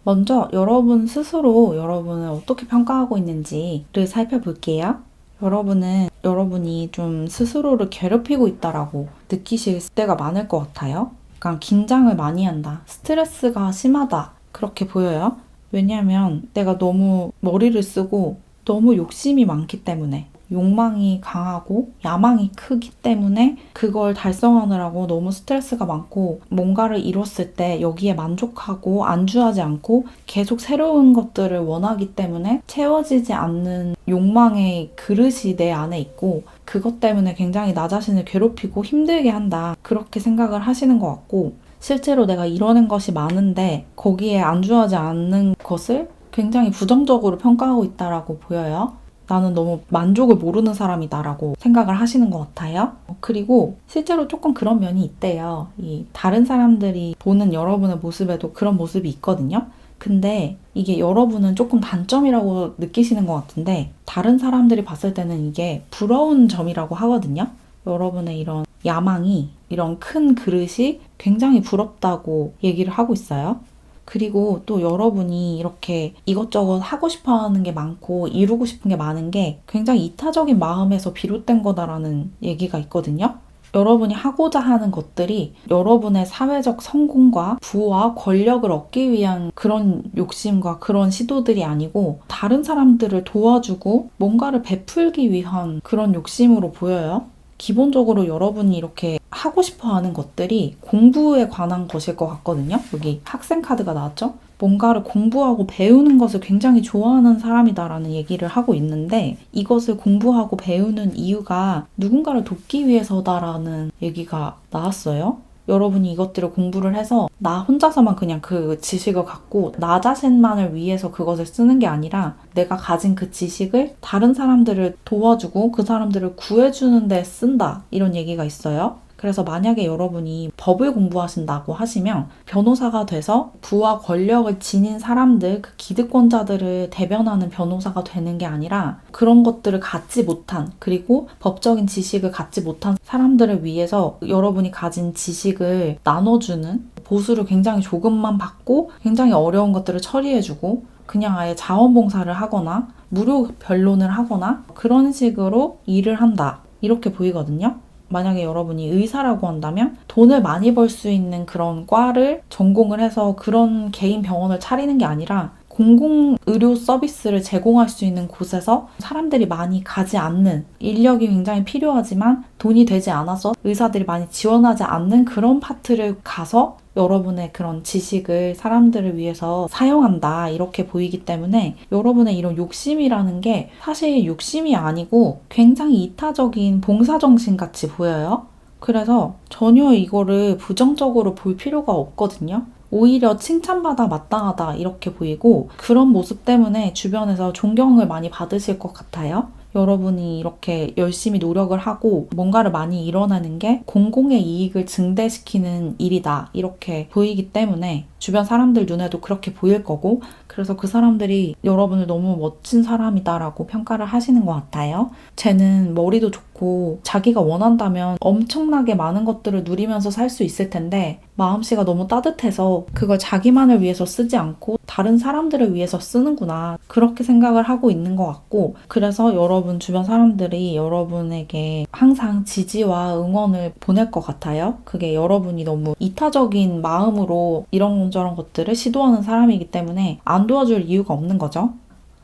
먼저 여러분 스스로 여러분을 어떻게 평가하고 있는지를 살펴볼게요. 여러분은 여러분이 좀 스스로를 괴롭히고 있다라고 느끼실 때가 많을 것 같아요. 약간 긴장을 많이 한다, 스트레스가 심하다, 그렇게 보여요. 왜냐하면 내가 너무 머리를 쓰고 너무 욕심이 많기 때문에, 욕망이 강하고 야망이 크기 때문에 그걸 달성하느라고 너무 스트레스가 많고, 뭔가를 이뤘을 때 여기에 만족하고 안주하지 않고 계속 새로운 것들을 원하기 때문에 채워지지 않는 욕망의 그릇이 내 안에 있고, 그것 때문에 굉장히 나 자신을 괴롭히고 힘들게 한다, 그렇게 생각을 하시는 것 같고, 실제로 내가 이뤄낸 것이 많은데 거기에 안주하지 않는 것을 굉장히 부정적으로 평가하고 있다라고 보여요. 나는 너무 만족을 모르는 사람이다라고 생각을 하시는 것 같아요. 그리고 실제로 조금 그런 면이 있대요. 이 다른 사람들이 보는 여러분의 모습에도 그런 모습이 있거든요. 근데 이게 여러분은 조금 단점이라고 느끼시는 것 같은데, 다른 사람들이 봤을 때는 이게 부러운 점이라고 하거든요. 여러분의 이런 야망이, 이런 큰 그릇이 굉장히 부럽다고 얘기를 하고 있어요. 그리고 또 여러분이 이렇게 이것저것 하고 싶어 하는 게 많고 이루고 싶은 게 많은 게 굉장히 이타적인 마음에서 비롯된 거다라는 얘기가 있거든요. 여러분이 하고자 하는 것들이 여러분의 사회적 성공과 부와 권력을 얻기 위한 그런 욕심과 그런 시도들이 아니고 다른 사람들을 도와주고 뭔가를 베풀기 위한 그런 욕심으로 보여요. 기본적으로 여러분이 이렇게 하고 싶어 하는 것들이 공부에 관한 것일 것 같거든요. 여기 학생 카드가 나왔죠? 뭔가를 공부하고 배우는 것을 굉장히 좋아하는 사람이다라는 얘기를 하고 있는데 이것을 공부하고 배우는 이유가 누군가를 돕기 위해서다라는 얘기가 나왔어요. 여러분이 이것들을 공부를 해서 나 혼자서만 그냥 그 지식을 갖고 나 자신만을 위해서 그것을 쓰는 게 아니라 내가 가진 그 지식을 다른 사람들을 도와주고 그 사람들을 구해주는 데 쓴다. 이런 얘기가 있어요. 그래서 만약에 여러분이 법을 공부하신다고 하시면 변호사가 돼서 부와 권력을 지닌 사람들, 그 기득권자들을 대변하는 변호사가 되는 게 아니라 그런 것들을 갖지 못한, 그리고 법적인 지식을 갖지 못한 사람들을 위해서 여러분이 가진 지식을 나눠주는, 보수를 굉장히 조금만 받고 굉장히 어려운 것들을 처리해주고 그냥 아예 자원봉사를 하거나 무료 변론을 하거나 그런 식으로 일을 한다. 이렇게 보이거든요. 만약에 여러분이 의사라고 한다면 돈을 많이 벌 수 있는 그런 과를 전공을 해서 그런 개인 병원을 차리는 게 아니라 공공의료 서비스를 제공할 수 있는 곳에서 사람들이 많이 가지 않는, 인력이 굉장히 필요하지만 돈이 되지 않아서 의사들이 많이 지원하지 않는 그런 파트를 가서 여러분의 그런 지식을 사람들을 위해서 사용한다, 이렇게 보이기 때문에 여러분의 이런 욕심이라는 게 사실 욕심이 아니고 굉장히 이타적인 봉사정신 같이 보여요. 그래서 전혀 이거를 부정적으로 볼 필요가 없거든요. 오히려 칭찬받아 마땅하다 이렇게 보이고 그런 모습 때문에 주변에서 존경을 많이 받으실 것 같아요. 여러분이 이렇게 열심히 노력을 하고 뭔가를 많이 이뤄내는 게 공공의 이익을 증대시키는 일이다 이렇게 보이기 때문에 주변 사람들 눈에도 그렇게 보일 거고 그래서 그 사람들이 여러분을 너무 멋진 사람이다라고 평가를 하시는 것 같아요. 쟤는 머리도 좋고 자기가 원한다면 엄청나게 많은 것들을 누리면서 살 수 있을 텐데 마음씨가 너무 따뜻해서 그걸 자기만을 위해서 쓰지 않고 다른 사람들을 위해서 쓰는구나 그렇게 생각을 하고 있는 것 같고 그래서 여러분 주변 사람들이 여러분에게 항상 지지와 응원을 보낼 것 같아요. 그게 여러분이 너무 이타적인 마음으로 이런저런 것들을 시도하는 사람이기 때문에 안 도와줄 이유가 없는 거죠.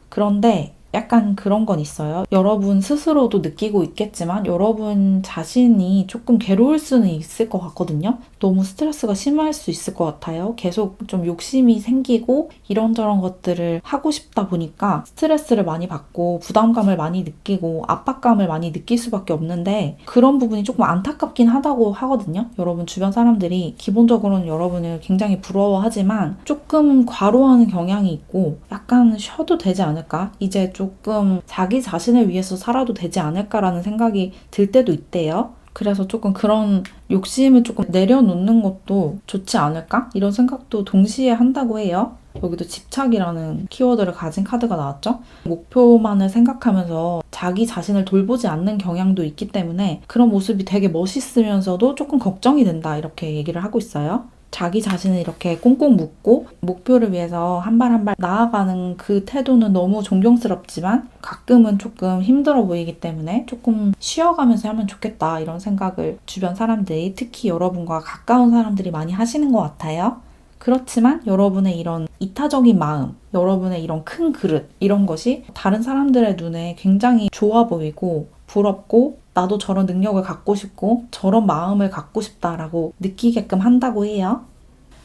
그런데 약간 그런 건 있어요. 여러분 스스로도 느끼고 있겠지만 여러분 자신이 조금 괴로울 수는 있을 것 같거든요. 너무 스트레스가 심할 수 있을 것 같아요. 계속 좀 욕심이 생기고 이런저런 것들을 하고 싶다 보니까 스트레스를 많이 받고 부담감을 많이 느끼고 압박감을 많이 느낄 수밖에 없는데 그런 부분이 조금 안타깝긴 하다고 하거든요. 여러분 주변 사람들이 기본적으로는 여러분을 굉장히 부러워하지만 조금 과로하는 경향이 있고 약간 쉬어도 되지 않을까? 이제 조금 자기 자신을 위해서 살아도 되지 않을까라는 생각이 들 때도 있대요. 그래서 조금 그런 욕심을 조금 내려놓는 것도 좋지 않을까? 이런 생각도 동시에 한다고 해요. 여기도 집착이라는 키워드를 가진 카드가 나왔죠. 목표만을 생각하면서 자기 자신을 돌보지 않는 경향도 있기 때문에 그런 모습이 되게 멋있으면서도 조금 걱정이 된다 이렇게 얘기를 하고 있어요. 자기 자신을 이렇게 꽁꽁 묶고 목표를 위해서 한 발 한 발 나아가는 그 태도는 너무 존경스럽지만 가끔은 조금 힘들어 보이기 때문에 조금 쉬어가면서 하면 좋겠다 이런 생각을 주변 사람들이 특히 여러분과 가까운 사람들이 많이 하시는 것 같아요. 그렇지만 여러분의 이런 이타적인 마음, 여러분의 이런 큰 그릇 이런 것이 다른 사람들의 눈에 굉장히 좋아 보이고 부럽고 나도 저런 능력을 갖고 싶고 저런 마음을 갖고 싶다라고 느끼게끔 한다고 해요.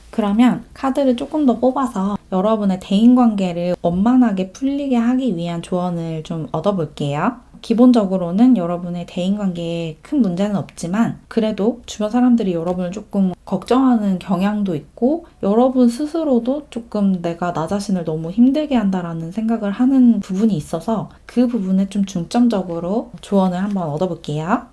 그러면 카드를 조금 더 뽑아서 여러분의 대인관계를 원만하게 풀리게 하기 위한 조언을 좀 얻어볼게요. 기본적으로는 여러분의 대인관계에 큰 문제는 없지만 그래도 주변 사람들이 여러분을 조금 걱정하는 경향도 있고 여러분 스스로도 조금 내가 나 자신을 너무 힘들게 한다라는 생각을 하는 부분이 있어서 그 부분에 좀 중점적으로 조언을 한번 얻어볼게요.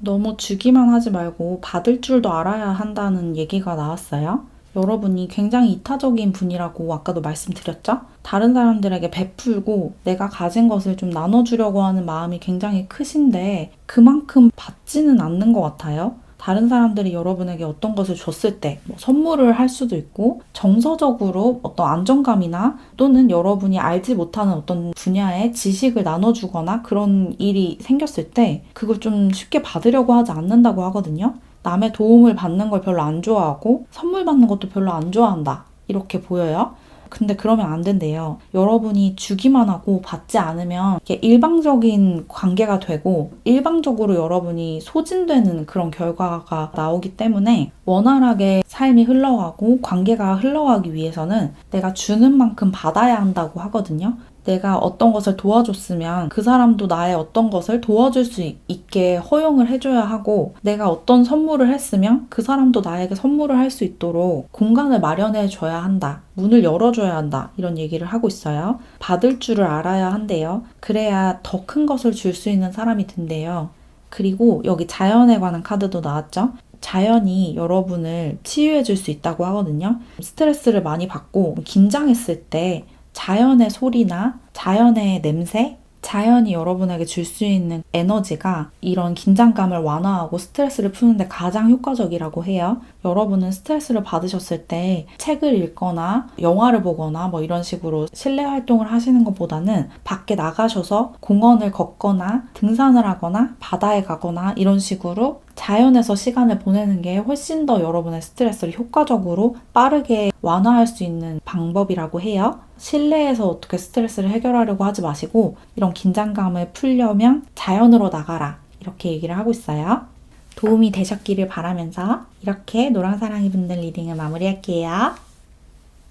너무 주기만 하지 말고 받을 줄도 알아야 한다는 얘기가 나왔어요. 여러분이 굉장히 이타적인 분이라고 아까도 말씀드렸죠? 다른 사람들에게 베풀고 내가 가진 것을 좀 나눠주려고 하는 마음이 굉장히 크신데 그만큼 받지는 않는 것 같아요. 다른 사람들이 여러분에게 어떤 것을 줬을 때 선물을 할 수도 있고 정서적으로 어떤 안정감이나 또는 여러분이 알지 못하는 어떤 분야의 지식을 나눠주거나 그런 일이 생겼을 때 그걸 좀 쉽게 받으려고 하지 않는다고 하거든요. 남의 도움을 받는 걸 별로 안 좋아하고 선물 받는 것도 별로 안 좋아한다. 이렇게 보여요. 근데 그러면 안 된대요. 여러분이 주기만 하고 받지 않으면 이게 일방적인 관계가 되고 일방적으로 여러분이 소진되는 그런 결과가 나오기 때문에 원활하게 삶이 흘러가고 관계가 흘러가기 위해서는 내가 주는 만큼 받아야 한다고 하거든요. 내가 어떤 것을 도와줬으면 그 사람도 나의 어떤 것을 도와줄 수 있게 허용을 해줘야 하고 내가 어떤 선물을 했으면 그 사람도 나에게 선물을 할 수 있도록 공간을 마련해 줘야 한다. 문을 열어줘야 한다. 이런 얘기를 하고 있어요. 받을 줄을 알아야 한대요. 그래야 더 큰 것을 줄 수 있는 사람이 된대요. 그리고 여기 자연에 관한 카드도 나왔죠? 자연이 여러분을 치유해 줄 수 있다고 하거든요. 스트레스를 많이 받고 긴장했을 때 자연의 소리나 자연의 냄새, 자연이 여러분에게 줄 수 있는 에너지가 이런 긴장감을 완화하고 스트레스를 푸는데 가장 효과적이라고 해요. 여러분은 스트레스를 받으셨을 때 책을 읽거나 영화를 보거나 이런 식으로 실내 활동을 하시는 것보다는 밖에 나가셔서 공원을 걷거나 등산을 하거나 바다에 가거나 이런 식으로 자연에서 시간을 보내는 게 훨씬 더 여러분의 스트레스를 효과적으로 빠르게 완화할 수 있는 방법이라고 해요. 실내에서 어떻게 스트레스를 해결하려고 하지 마시고 이런 긴장감을 풀려면 자연으로 나가라 이렇게 얘기를 하고 있어요. 도움이 되셨기를 바라면서 이렇게 노랑사랑이 분들 리딩을 마무리할게요.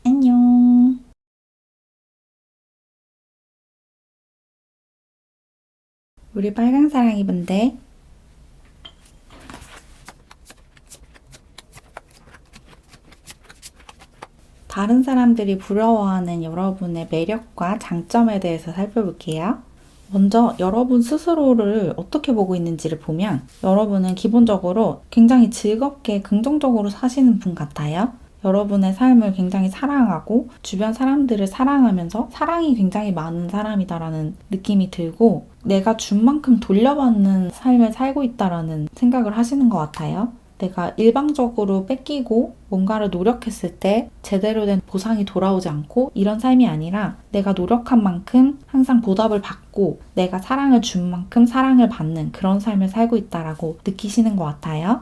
안녕. 우리 빨강사랑이 분들 다른 사람들이 부러워하는 여러분의 매력과 장점에 대해서 살펴볼게요. 먼저 여러분 스스로를 어떻게 보고 있는지를 보면 여러분은 기본적으로 굉장히 즐겁게 긍정적으로 사시는 분 같아요. 여러분의 삶을 굉장히 사랑하고 주변 사람들을 사랑하면서 사랑이 굉장히 많은 사람이다라는 느낌이 들고 내가 준 만큼 돌려받는 삶을 살고 있다라는 생각을 하시는 것 같아요. 내가 일방적으로 뺏기고 뭔가를 노력했을 때 제대로 된 보상이 돌아오지 않고 이런 삶이 아니라 내가 노력한 만큼 항상 보답을 받고 내가 사랑을 준 만큼 사랑을 받는 그런 삶을 살고 있다라고 느끼시는 것 같아요.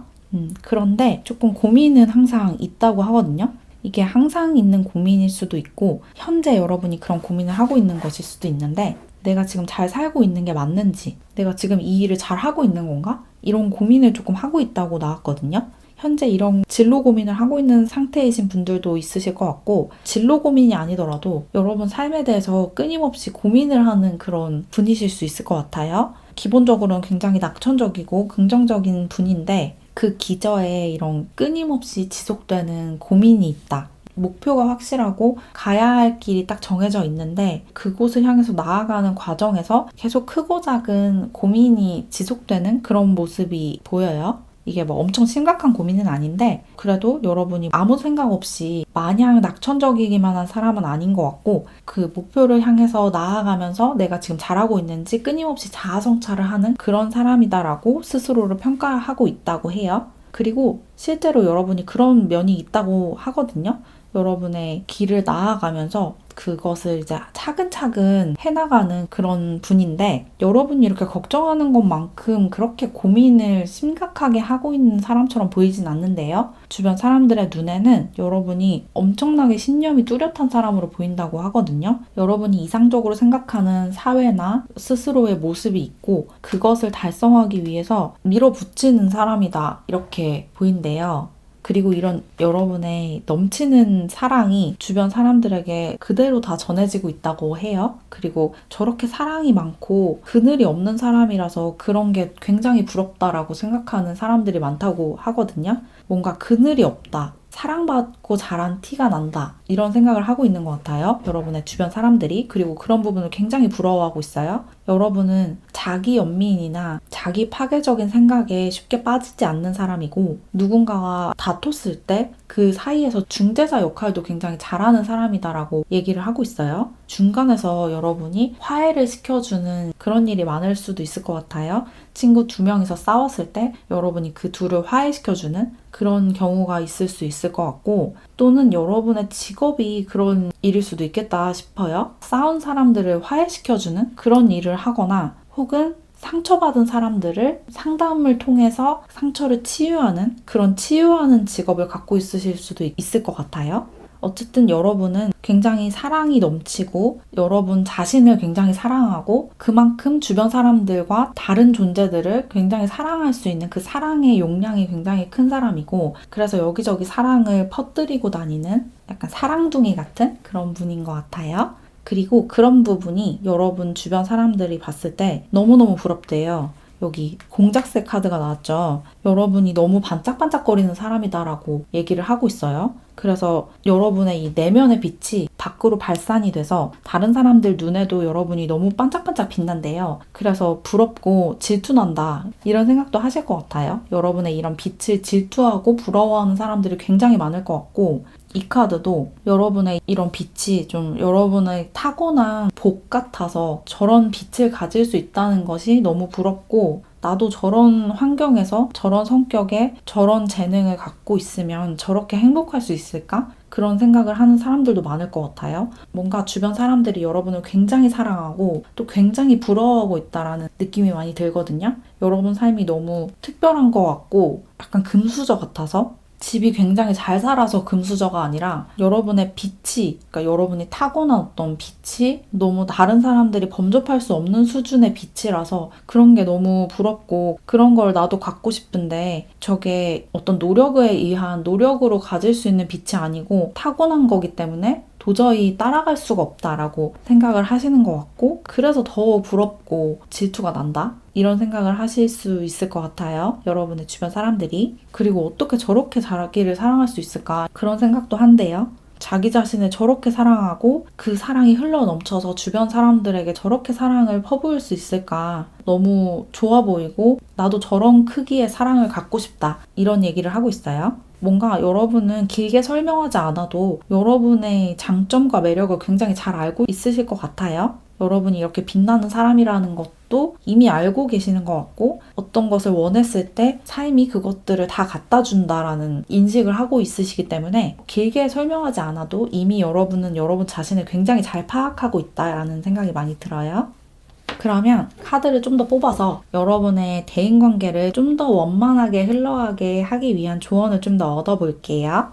그런데 조금 고민은 항상 있다고 하거든요. 이게 항상 있는 고민일 수도 있고 현재 여러분이 그런 고민을 하고 있는 것일 수도 있는데 내가 지금 잘 살고 있는 게 맞는지 내가 지금 이 일을 잘 하고 있는 건가? 이런 고민을 조금 하고 있다고 나왔거든요. 현재 이런 진로 고민을 하고 있는 상태이신 분들도 있으실 것 같고 진로 고민이 아니더라도 여러분 삶에 대해서 끊임없이 고민을 하는 그런 분이실 수 있을 것 같아요. 기본적으로는 굉장히 낙천적이고 긍정적인 분인데 그 기저에 이런 끊임없이 지속되는 고민이 있다. 목표가 확실하고 가야 할 길이 딱 정해져 있는데 그곳을 향해서 나아가는 과정에서 계속 크고 작은 고민이 지속되는 그런 모습이 보여요. 이게 엄청 심각한 고민은 아닌데 그래도 여러분이 아무 생각 없이 마냥 낙천적이기만 한 사람은 아닌 것 같고 그 목표를 향해서 나아가면서 내가 지금 잘하고 있는지 끊임없이 자아성찰을 하는 그런 사람이다라고 스스로를 평가하고 있다고 해요. 그리고 실제로 여러분이 그런 면이 있다고 하거든요. 여러분의 길을 나아가면서 그것을 이제 차근차근 해나가는 그런 분인데 여러분이 이렇게 걱정하는 것만큼 그렇게 고민을 심각하게 하고 있는 사람처럼 보이진 않는데요. 주변 사람들의 눈에는 여러분이 엄청나게 신념이 뚜렷한 사람으로 보인다고 하거든요. 여러분이 이상적으로 생각하는 사회나 스스로의 모습이 있고 그것을 달성하기 위해서 밀어붙이는 사람이다 이렇게 보인대요. 그리고 이런 여러분의 넘치는 사랑이 주변 사람들에게 그대로 다 전해지고 있다고 해요. 그리고 저렇게 사랑이 많고 그늘이 없는 사람이라서 그런 게 굉장히 부럽다라고 생각하는 사람들이 많다고 하거든요. 뭔가 그늘이 없다. 사랑받고 자란 티가 난다. 이런 생각을 하고 있는 것 같아요. 여러분의 주변 사람들이. 그리고 그런 부분을 굉장히 부러워하고 있어요. 여러분은 자기 연민이나 자기 파괴적인 생각에 쉽게 빠지지 않는 사람이고 누군가와 다퉜을 때 그 사이에서 중재자 역할도 굉장히 잘하는 사람이다라고 얘기를 하고 있어요. 중간에서 여러분이 화해를 시켜주는 그런 일이 많을 수도 있을 것 같아요. 친구 2명이서 싸웠을 때 여러분이 그 둘을 화해시켜주는 그런 경우가 있을 수 있을 것 같고 또는 여러분의 직업이 그런 일일 수도 있겠다 싶어요. 싸운 사람들을 화해시켜주는 그런 일을 하거나 혹은 상처받은 사람들을 상담을 통해서 상처를 치유하는 그런 치유하는 직업을 갖고 있으실 수도 있을 것 같아요. 어쨌든 여러분은 굉장히 사랑이 넘치고 여러분 자신을 굉장히 사랑하고 그만큼 주변 사람들과 다른 존재들을 굉장히 사랑할 수 있는 그 사랑의 용량이 굉장히 큰 사람이고 그래서 여기저기 사랑을 퍼뜨리고 다니는 약간 사랑둥이 같은 그런 분인 것 같아요. 그리고 그런 부분이 여러분 주변 사람들이 봤을 때 너무너무 부럽대요. 여기 공작새 카드가 나왔죠. 여러분이 너무 반짝반짝거리는 사람이다라고 얘기를 하고 있어요. 그래서 여러분의 이 내면의 빛이 밖으로 발산이 돼서 다른 사람들 눈에도 여러분이 너무 반짝반짝 빛난대요. 그래서 부럽고 질투난다 이런 생각도 하실 것 같아요. 여러분의 이런 빛을 질투하고 부러워하는 사람들이 굉장히 많을 것 같고 이 카드도 여러분의 이런 빛이 좀 여러분의 타고난 복 같아서 저런 빛을 가질 수 있다는 것이 너무 부럽고 나도 저런 환경에서 저런 성격에 저런 재능을 갖고 있으면 저렇게 행복할 수 있을까? 그런 생각을 하는 사람들도 많을 것 같아요. 뭔가 주변 사람들이 여러분을 굉장히 사랑하고 또 굉장히 부러워하고 있다라는 느낌이 많이 들거든요. 여러분 삶이 너무 특별한 것 같고 약간 금수저 같아서 집이 굉장히 잘 살아서 금수저가 아니라 여러분의 빛이, 그러니까 여러분이 타고난 어떤 빛이 너무 다른 사람들이 범접할 수 없는 수준의 빛이라서 그런 게 너무 부럽고 그런 걸 나도 갖고 싶은데 저게 어떤 노력에 의한 노력으로 가질 수 있는 빛이 아니고 타고난 거기 때문에 도저히 따라갈 수가 없다라고 생각을 하시는 것 같고 그래서 더 부럽고 질투가 난다? 이런 생각을 하실 수 있을 것 같아요. 여러분의 주변 사람들이. 그리고 어떻게 저렇게 자기를 사랑할 수 있을까? 그런 생각도 한대요. 자기 자신을 저렇게 사랑하고 그 사랑이 흘러 넘쳐서 주변 사람들에게 저렇게 사랑을 퍼부을 수 있을까? 너무 좋아 보이고 나도 저런 크기의 사랑을 갖고 싶다. 이런 얘기를 하고 있어요. 뭔가 여러분은 길게 설명하지 않아도 여러분의 장점과 매력을 굉장히 잘 알고 있으실 것 같아요. 여러분이 이렇게 빛나는 사람이라는 것도 이미 알고 계시는 것 같고 어떤 것을 원했을 때 삶이 그것들을 다 갖다 준다라는 인식을 하고 있으시기 때문에 길게 설명하지 않아도 이미 여러분은 여러분 자신을 굉장히 잘 파악하고 있다라는 생각이 많이 들어요. 그러면 카드를 좀 더 뽑아서 여러분의 대인관계를 좀 더 원만하게 흘러가게 하기 위한 조언을 좀 더 얻어볼게요.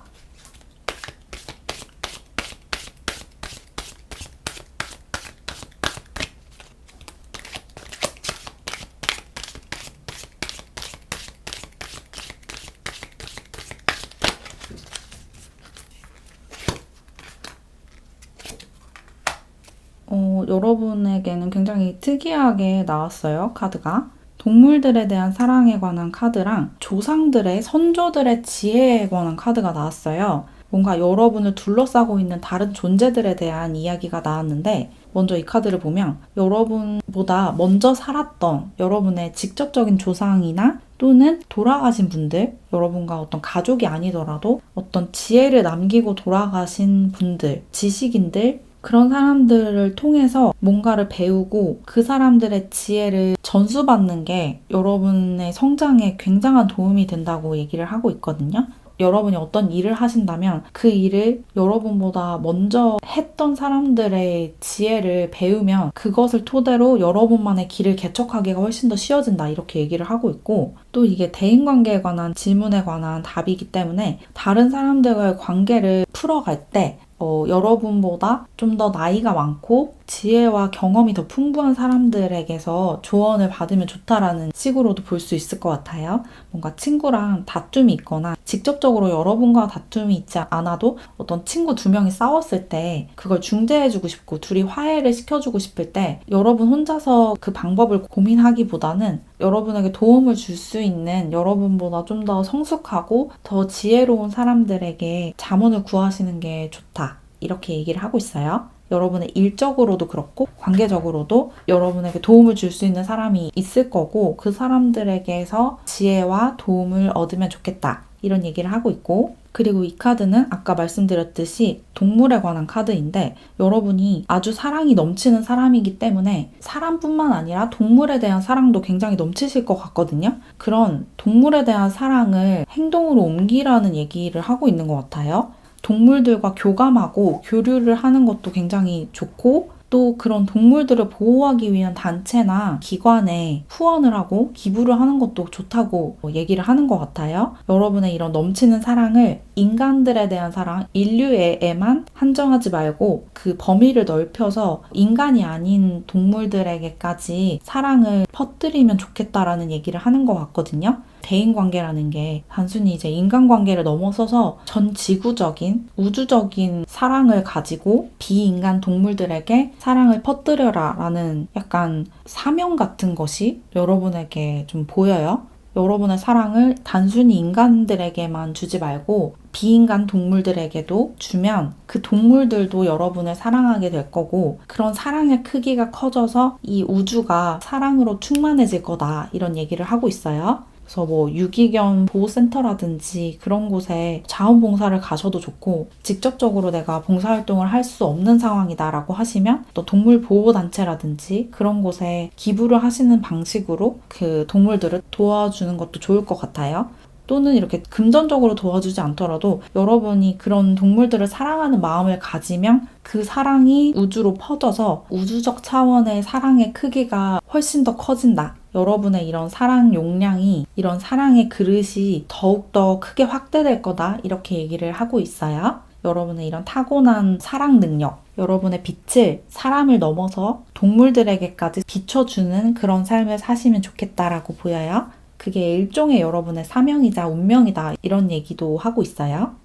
여러분에게는 굉장히 특이하게 나왔어요, 카드가. 동물들에 대한 사랑에 관한 카드랑 조상들의, 선조들의 지혜에 관한 카드가 나왔어요. 뭔가 여러분을 둘러싸고 있는 다른 존재들에 대한 이야기가 나왔는데 먼저 이 카드를 보면 여러분보다 먼저 살았던 여러분의 직접적인 조상이나 또는 돌아가신 분들, 여러분과 어떤 가족이 아니더라도 어떤 지혜를 남기고 돌아가신 분들, 지식인들, 그런 사람들을 통해서 뭔가를 배우고 그 사람들의 지혜를 전수받는 게 여러분의 성장에 굉장한 도움이 된다고 얘기를 하고 있거든요. 여러분이 어떤 일을 하신다면 그 일을 여러분보다 먼저 했던 사람들의 지혜를 배우면 그것을 토대로 여러분만의 길을 개척하기가 훨씬 더 쉬워진다 이렇게 얘기를 하고 있고 또 이게 대인관계에 관한 질문에 관한 답이기 때문에 다른 사람들과의 관계를 풀어갈 때 여러분보다 좀 더 나이가 많고 지혜와 경험이 더 풍부한 사람들에게서 조언을 받으면 좋다라는 식으로도 볼 수 있을 것 같아요. 뭔가 친구랑 다툼이 있거나 직접적으로 여러분과 다툼이 있지 않아도 어떤 친구 두 명이 싸웠을 때 그걸 중재해주고 싶고 둘이 화해를 시켜주고 싶을 때 여러분 혼자서 그 방법을 고민하기보다는 여러분에게 도움을 줄 수 있는 여러분보다 좀 더 성숙하고 더 지혜로운 사람들에게 자문을 구하시는 게 좋다. 이렇게 얘기를 하고 있어요. 여러분의 일적으로도 그렇고 관계적으로도 여러분에게 도움을 줄 수 있는 사람이 있을 거고 그 사람들에게서 지혜와 도움을 얻으면 좋겠다. 이런 얘기를 하고 있고 그리고 이 카드는 아까 말씀드렸듯이 동물에 관한 카드인데 여러분이 아주 사랑이 넘치는 사람이기 때문에 사람뿐만 아니라 동물에 대한 사랑도 굉장히 넘치실 것 같거든요. 그런 동물에 대한 사랑을 행동으로 옮기라는 얘기를 하고 있는 것 같아요. 동물들과 교감하고 교류를 하는 것도 굉장히 좋고 또 그런 동물들을 보호하기 위한 단체나 기관에 후원을 하고 기부를 하는 것도 좋다고 얘기를 하는 것 같아요. 여러분의 이런 넘치는 사랑을 인간들에 대한 사랑, 인류에만 한정하지 말고 그 범위를 넓혀서 인간이 아닌 동물들에게까지 사랑을 퍼뜨리면 좋겠다라는 얘기를 하는 것 같거든요. 대인관계라는 게 단순히 이제 인간관계를 넘어서서 전 지구적인 우주적인 사랑을 가지고 비인간 동물들에게 사랑을 퍼뜨려라 라는 약간 사명 같은 것이 여러분에게 좀 보여요. 여러분의 사랑을 단순히 인간들에게만 주지 말고 비인간 동물들에게도 주면 그 동물들도 여러분을 사랑하게 될 거고 그런 사랑의 크기가 커져서 이 우주가 사랑으로 충만해질 거다 이런 얘기를 하고 있어요. 그래서 뭐 유기견 보호센터라든지 그런 곳에 자원봉사를 가셔도 좋고 직접적으로 내가 봉사활동을 할 수 없는 상황이다라고 하시면 또 동물보호단체라든지 그런 곳에 기부를 하시는 방식으로 그 동물들을 도와주는 것도 좋을 것 같아요. 또는 이렇게 금전적으로 도와주지 않더라도 여러분이 그런 동물들을 사랑하는 마음을 가지면 그 사랑이 우주로 퍼져서 우주적 차원의 사랑의 크기가 훨씬 더 커진다. 여러분의 이런 사랑 용량이 이런 사랑의 그릇이 더욱더 크게 확대될 거다. 이렇게 얘기를 하고 있어요. 여러분의 이런 타고난 사랑 능력, 여러분의 빛을 사람을 넘어서 동물들에게까지 비춰주는 그런 삶을 사시면 좋겠다라고 보여요. 그게 일종의 여러분의 사명이자 운명이다 이런 얘기도 하고 있어요.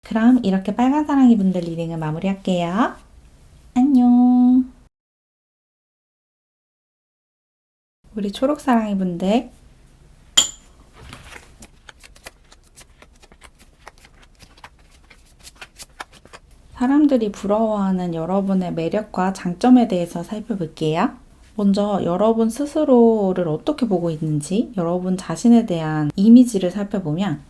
그럼 이렇게 빨간 사랑이 분들 리딩을 마무리할게요. 안녕. 우리 초록 사랑이 분들 사람들이 부러워하는 여러분의 매력과 장점에 대해서 살펴볼게요. 먼저 여러분 스스로를 어떻게 보고 있는지 여러분 자신에 대한 이미지를 살펴보면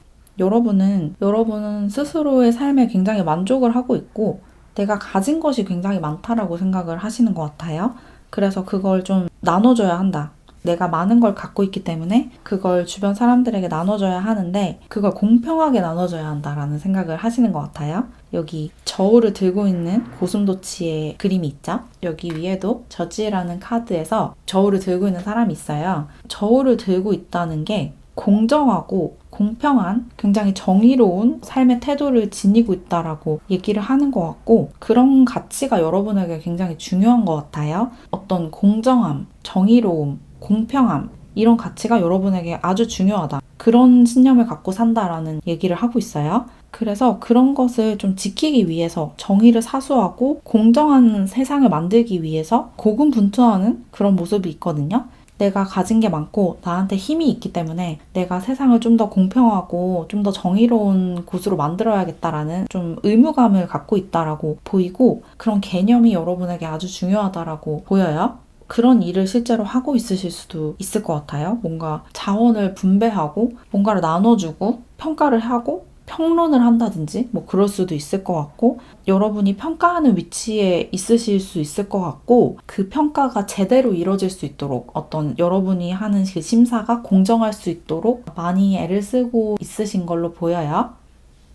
여러분은 스스로의 삶에 굉장히 만족을 하고 있고 내가 가진 것이 굉장히 많다라고 생각을 하시는 것 같아요. 그래서 그걸 좀 나눠줘야 한다. 내가 많은 걸 갖고 있기 때문에 그걸 주변 사람들에게 나눠줘야 하는데 그걸 공평하게 나눠줘야 한다라는 생각을 하시는 것 같아요. 여기 저울을 들고 있는 고슴도치의 그림이 있죠? 여기 위에도 저지라는 카드에서 저울을 들고 있는 사람이 있어요. 저울을 들고 있다는 게 공정하고 공평한 굉장히 정의로운 삶의 태도를 지니고 있다라고 얘기를 하는 것 같고 그런 가치가 여러분에게 굉장히 중요한 것 같아요. 어떤 공정함, 정의로움, 공평함 이런 가치가 여러분에게 아주 중요하다. 그런 신념을 갖고 산다라는 얘기를 하고 있어요. 그래서 그런 것을 좀 지키기 위해서 정의를 사수하고 공정한 세상을 만들기 위해서 고군분투하는 그런 모습이 있거든요. 내가 가진 게 많고 나한테 힘이 있기 때문에 내가 세상을 좀 더 공평하고 좀 더 정의로운 곳으로 만들어야겠다라는 좀 의무감을 갖고 있다라고 보이고 그런 개념이 여러분에게 아주 중요하다라고 보여요. 그런 일을 실제로 하고 있으실 수도 있을 것 같아요. 뭔가 자원을 분배하고 뭔가를 나눠주고 평가를 하고 평론을 한다든지 뭐 그럴 수도 있을 것 같고 여러분이 평가하는 위치에 있으실 수 있을 것 같고 그 평가가 제대로 이루어질 수 있도록 어떤 여러분이 하는 그 심사가 공정할 수 있도록 많이 애를 쓰고 있으신 걸로 보여요.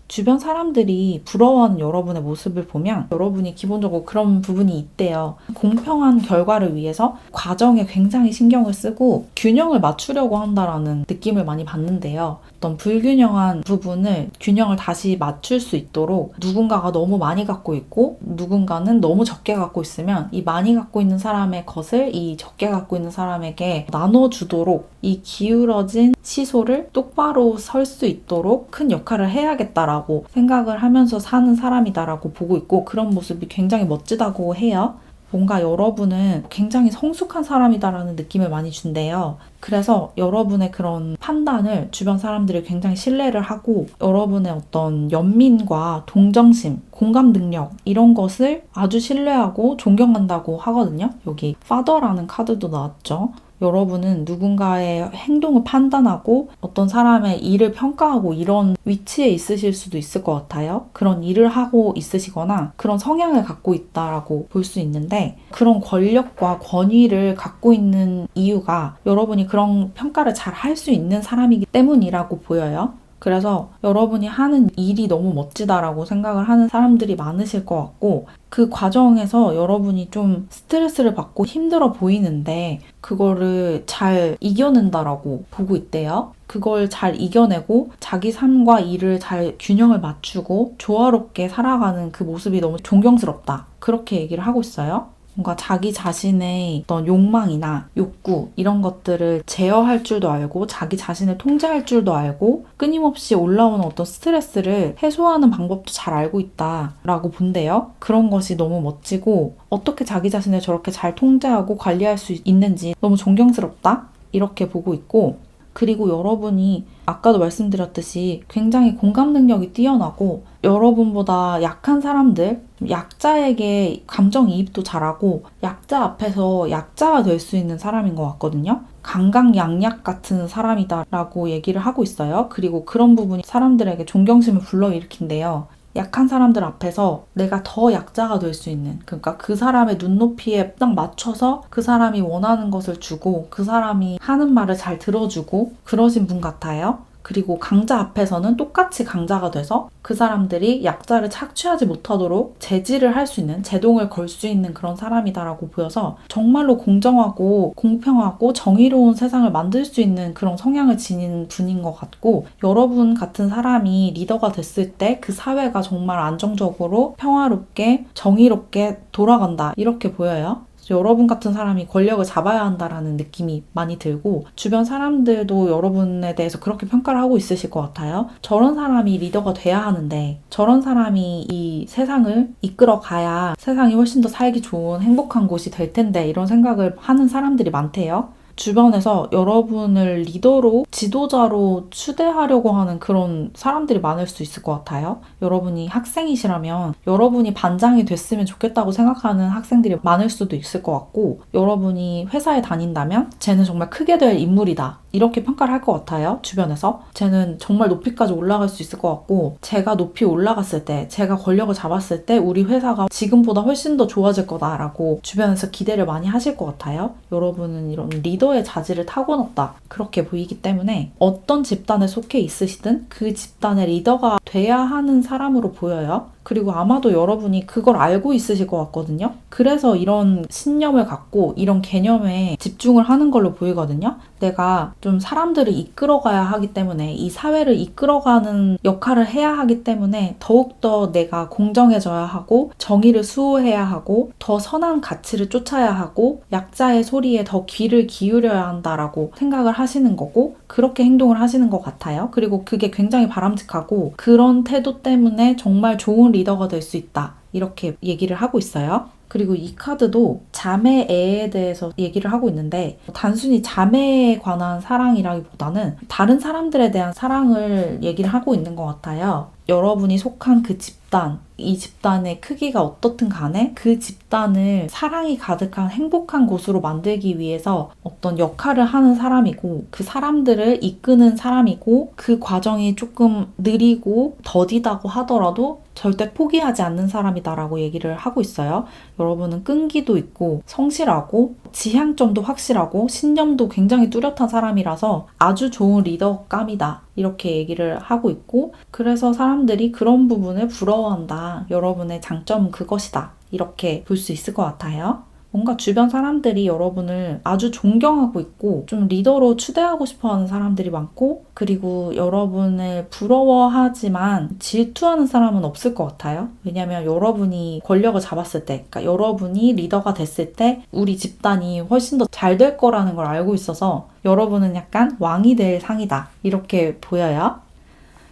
주변 사람들이 부러워하는 여러분의 모습을 보면 여러분이 기본적으로 그런 부분이 있대요. 공평한 결과를 위해서 과정에 굉장히 신경을 쓰고 균형을 맞추려고 한다라는 느낌을 많이 받는데요. 어떤 불균형한 부분을 균형을 다시 맞출 수 있도록 누군가가 너무 많이 갖고 있고 누군가는 너무 적게 갖고 있으면 이 많이 갖고 있는 사람의 것을 이 적게 갖고 있는 사람에게 나눠주도록 이 기울어진 시소를 똑바로 설 수 있도록 큰 역할을 해야겠다라고 생각을 하면서 사는 사람이다라고 보고 있고 그런 모습이 굉장히 멋지다고 해요. 뭔가 여러분은 굉장히 성숙한 사람이다라는 느낌을 많이 준대요. 그래서 여러분의 그런 판단을 주변 사람들이 굉장히 신뢰를 하고 여러분의 어떤 연민과 동정심, 공감 능력 이런 것을 아주 신뢰하고 존경한다고 하거든요. 여기 파더라는 카드도 나왔죠. 여러분은 누군가의 행동을 판단하고 어떤 사람의 일을 평가하고 이런 위치에 있으실 수도 있을 것 같아요. 그런 일을 하고 있으시거나 그런 성향을 갖고 있다라고 볼 수 있는데 그런 권력과 권위를 갖고 있는 이유가 여러분이 그런 평가를 잘 할 수 있는 사람이기 때문이라고 보여요. 그래서 여러분이 하는 일이 너무 멋지다라고 생각을 하는 사람들이 많으실 것 같고 그 과정에서 여러분이 좀 스트레스를 받고 힘들어 보이는데 그거를 잘 이겨낸다라고 보고 있대요. 그걸 잘 이겨내고 자기 삶과 일을 잘 균형을 맞추고 조화롭게 살아가는 그 모습이 너무 존경스럽다. 그렇게 얘기를 하고 있어요. 뭔가 자기 자신의 어떤 욕망이나 욕구 이런 것들을 제어할 줄도 알고 자기 자신을 통제할 줄도 알고 끊임없이 올라오는 어떤 스트레스를 해소하는 방법도 잘 알고 있다라고 본대요. 그런 것이 너무 멋지고 어떻게 자기 자신을 저렇게 잘 통제하고 관리할 수 있는지 너무 존경스럽다 이렇게 보고 있고 그리고 여러분이 아까도 말씀드렸듯이 굉장히 공감 능력이 뛰어나고 여러분보다 약한 사람들, 약자에게 감정이입도 잘하고 약자 앞에서 약자가 될 수 있는 사람인 것 같거든요. 강강약약 같은 사람이다라고 얘기를 하고 있어요. 그리고 그런 부분이 사람들에게 존경심을 불러일으킨대요. 약한 사람들 앞에서 내가 더 약자가 될 수 있는 그러니까 그 사람의 눈높이에 딱 맞춰서 그 사람이 원하는 것을 주고 그 사람이 하는 말을 잘 들어주고 그러신 분 같아요. 그리고 강자 앞에서는 똑같이 강자가 돼서 그 사람들이 약자를 착취하지 못하도록 제지를 할 수 있는, 제동을 걸 수 있는 그런 사람이다라고 보여서 정말로 공정하고 공평하고 정의로운 세상을 만들 수 있는 그런 성향을 지닌 분인 것 같고 여러분 같은 사람이 리더가 됐을 때 그 사회가 정말 안정적으로 평화롭게 정의롭게 돌아간다 이렇게 보여요. 여러분 같은 사람이 권력을 잡아야 한다라는 느낌이 많이 들고 주변 사람들도 여러분에 대해서 그렇게 평가를 하고 있으실 것 같아요. 저런 사람이 리더가 돼야 하는데 저런 사람이 이 세상을 이끌어 가야 세상이 훨씬 더 살기 좋은 행복한 곳이 될 텐데 이런 생각을 하는 사람들이 많대요. 주변에서 여러분을 리더로, 지도자로 추대하려고 하는 그런 사람들이 많을 수 있을 것 같아요. 여러분이 학생이시라면 여러분이 반장이 됐으면 좋겠다고 생각하는 학생들이 많을 수도 있을 것 같고 여러분이 회사에 다닌다면 쟤는 정말 크게 될 인물이다. 이렇게 평가를 할 것 같아요. 주변에서. 쟤는 정말 높이까지 올라갈 수 있을 것 같고 제가 높이 올라갔을 때, 제가 권력을 잡았을 때 우리 회사가 지금보다 훨씬 더 좋아질 거다라고 주변에서 기대를 많이 하실 것 같아요. 여러분은 이런 리더의 자질을 타고났다. 그렇게 보이기 때문에 어떤 집단에 속해 있으시든 그 집단의 리더가 돼야 하는 사람으로 보여요. 그리고 아마도 여러분이 그걸 알고 있으실 것 같거든요. 그래서 이런 신념을 갖고 이런 개념에 집중을 하는 걸로 보이거든요. 내가 좀 사람들을 이끌어가야 하기 때문에 이 사회를 이끌어가는 역할을 해야 하기 때문에 더욱더 내가 공정해져야 하고 정의를 수호해야 하고 더 선한 가치를 쫓아야 하고 약자의 소리에 더 귀를 기울여야 한다라고 생각을 하시는 거고 그렇게 행동을 하시는 것 같아요. 그리고 그게 굉장히 바람직하고 그런 태도 때문에 정말 좋은 리더가 될 수 있다. 이렇게 얘기를 하고 있어요. 그리고 이 카드도 자매애에 대해서 얘기를 하고 있는데 단순히 자매에 관한 사랑이라기보다는 다른 사람들에 대한 사랑을 얘기를 하고 있는 것 같아요. 여러분이 속한 그 집단, 이 집단의 크기가 어떻든 간에 그 집단을 사랑이 가득한 행복한 곳으로 만들기 위해서 어떤 역할을 하는 사람이고 그 사람들을 이끄는 사람이고 그 과정이 조금 느리고 더디다고 하더라도 절대 포기하지 않는 사람이다라고 얘기를 하고 있어요. 여러분은 끈기도 있고 성실하고 지향점도 확실하고 신념도 굉장히 뚜렷한 사람이라서 아주 좋은 리더감이다. 이렇게 얘기를 하고 있고, 그래서 사람들이 그런 부분을 부러워한다. 여러분의 장점은 그것이다. 이렇게 볼 수 있을 것 같아요. 뭔가 주변 사람들이 여러분을 아주 존경하고 있고 좀 리더로 추대하고 싶어하는 사람들이 많고, 그리고 여러분을 부러워하지만 질투하는 사람은 없을 것 같아요. 왜냐면 여러분이 권력을 잡았을 때, 그러니까 여러분이 리더가 됐을 때 우리 집단이 훨씬 더 잘 될 거라는 걸 알고 있어서 여러분은 약간 왕이 될 상이다. 이렇게 보여요.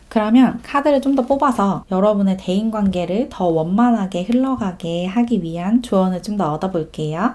그러면 카드를 좀 더 뽑아서 여러분의 대인관계를 더 원만하게 흘러가게 하기 위한 조언을 좀 더 얻어볼게요.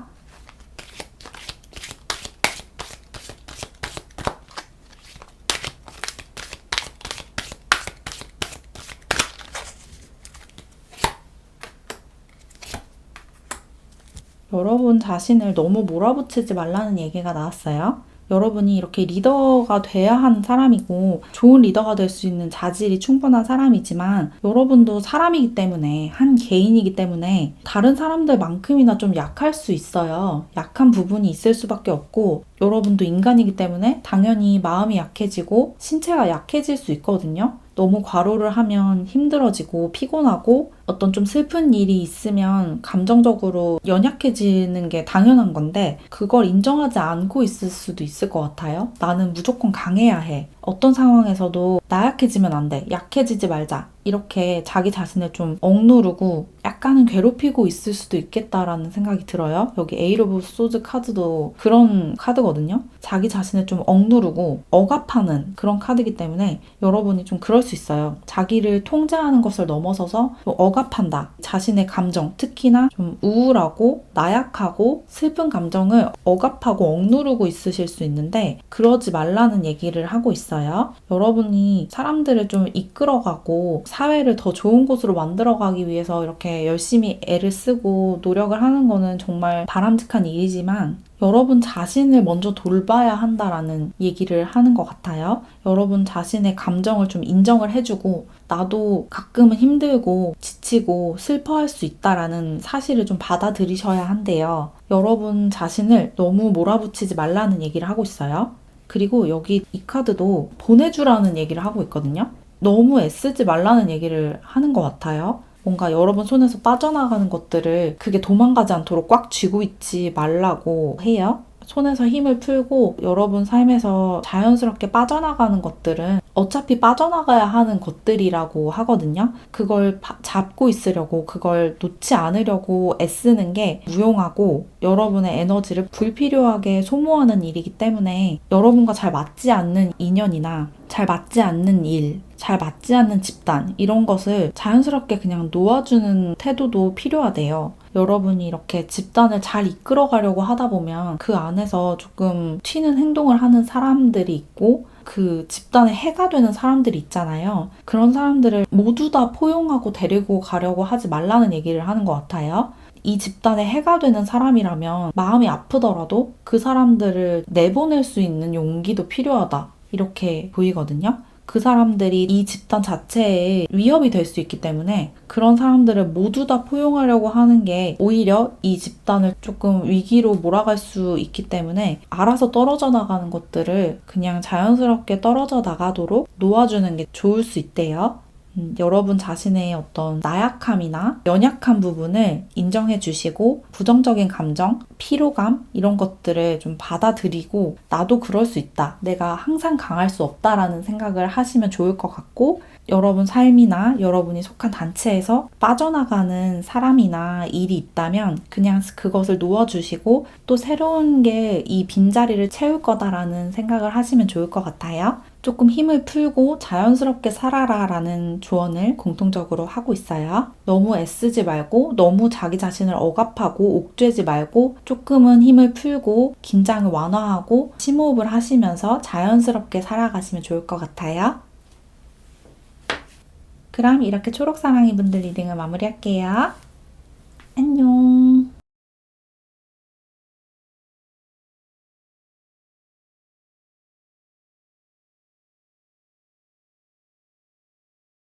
여러분 자신을 너무 몰아붙이지 말라는 얘기가 나왔어요. 여러분이 이렇게 리더가 돼야 하는 사람이고 좋은 리더가 될 수 있는 자질이 충분한 사람이지만, 여러분도 사람이기 때문에, 한 개인이기 때문에 다른 사람들만큼이나 좀 약할 수 있어요. 약한 부분이 있을 수밖에 없고, 여러분도 인간이기 때문에 당연히 마음이 약해지고 신체가 약해질 수 있거든요. 너무 과로를 하면 힘들어지고 피곤하고 어떤 좀 슬픈 일이 있으면 감정적으로 연약해지는 게 당연한 건데, 그걸 인정하지 않고 있을 수도 있을 것 같아요. 나는 무조건 강해야 해. 어떤 상황에서도 나약해지면 안 돼. 약해지지 말자. 이렇게 자기 자신을 좀 억누르고 약간은 괴롭히고 있을 수도 있겠다라는 생각이 들어요. 여기 에이트 오브 소드 카드도 그런 카드거든요. 자기 자신을 좀 억누르고 억압하는 그런 카드이기 때문에 여러분이 좀 그럴 수 있어요. 자기를 통제하는 것을 넘어서서 좀 억압한다. 자신의 감정, 특히나 좀 우울하고 나약하고 슬픈 감정을 억압하고 억누르고 있으실 수 있는데, 그러지 말라는 얘기를 하고 있어요. 여러분이 사람들을 좀 이끌어가고 사회를 더 좋은 곳으로 만들어가기 위해서 이렇게 열심히 애를 쓰고 노력을 하는 거는 정말 바람직한 일이지만, 여러분 자신을 먼저 돌봐야 한다라는 얘기를 하는 것 같아요. 여러분 자신의 감정을 좀 인정을 해주고, 나도 가끔은 힘들고 지치고 슬퍼할 수 있다라는 사실을 좀 받아들이셔야 한대요. 여러분 자신을 너무 몰아붙이지 말라는 얘기를 하고 있어요. 그리고 여기 이 카드도 보내주라는 얘기를 하고 있거든요. 너무 애쓰지 말라는 얘기를 하는 것 같아요. 뭔가 여러분 손에서 빠져나가는 것들을 그게 도망가지 않도록 꽉 쥐고 있지 말라고 해요. 손에서 힘을 풀고 여러분 삶에서 자연스럽게 빠져나가는 것들은 어차피 빠져나가야 하는 것들이라고 하거든요. 그걸 잡고 있으려고, 그걸 놓지 않으려고 애쓰는 게 무용하고 여러분의 에너지를 불필요하게 소모하는 일이기 때문에, 여러분과 잘 맞지 않는 인연이나 잘 맞지 않는 일, 잘 맞지 않는 집단, 이런 것을 자연스럽게 그냥 놓아주는 태도도 필요하대요. 여러분이 이렇게 집단을 잘 이끌어가려고 하다 보면 그 안에서 조금 튀는 행동을 하는 사람들이 있고, 그 집단에 해가 되는 사람들이 있잖아요. 그런 사람들을 모두 다 포용하고 데리고 가려고 하지 말라는 얘기를 하는 것 같아요. 이 집단에 해가 되는 사람이라면 마음이 아프더라도 그 사람들을 내보낼 수 있는 용기도 필요하다. 이렇게 보이거든요. 그 사람들이 이 집단 자체에 위협이 될 수 있기 때문에 그런 사람들을 모두 다 포용하려고 하는 게 오히려 이 집단을 조금 위기로 몰아갈 수 있기 때문에, 알아서 떨어져 나가는 것들을 그냥 자연스럽게 떨어져 나가도록 놓아주는 게 좋을 수 있대요. 여러분 자신의 어떤 나약함이나 연약한 부분을 인정해 주시고, 부정적인 감정, 피로감 이런 것들을 좀 받아들이고, 나도 그럴 수 있다. 내가 항상 강할 수 없다라는 생각을 하시면 좋을 것 같고, 여러분 삶이나 여러분이 속한 단체에서 빠져나가는 사람이나 일이 있다면 그냥 그것을 놓아주시고, 또 새로운 게 이 빈자리를 채울 거다라는 생각을 하시면 좋을 것 같아요. 조금 힘을 풀고 자연스럽게 살아라 라는 조언을 공통적으로 하고 있어요. 너무 애쓰지 말고 너무 자기 자신을 억압하고 옥죄지 말고 조금은 힘을 풀고 긴장을 완화하고 심호흡을 하시면서 자연스럽게 살아가시면 좋을 것 같아요. 그럼 이렇게 초록사랑이 분들 리딩을 마무리할게요. 안녕.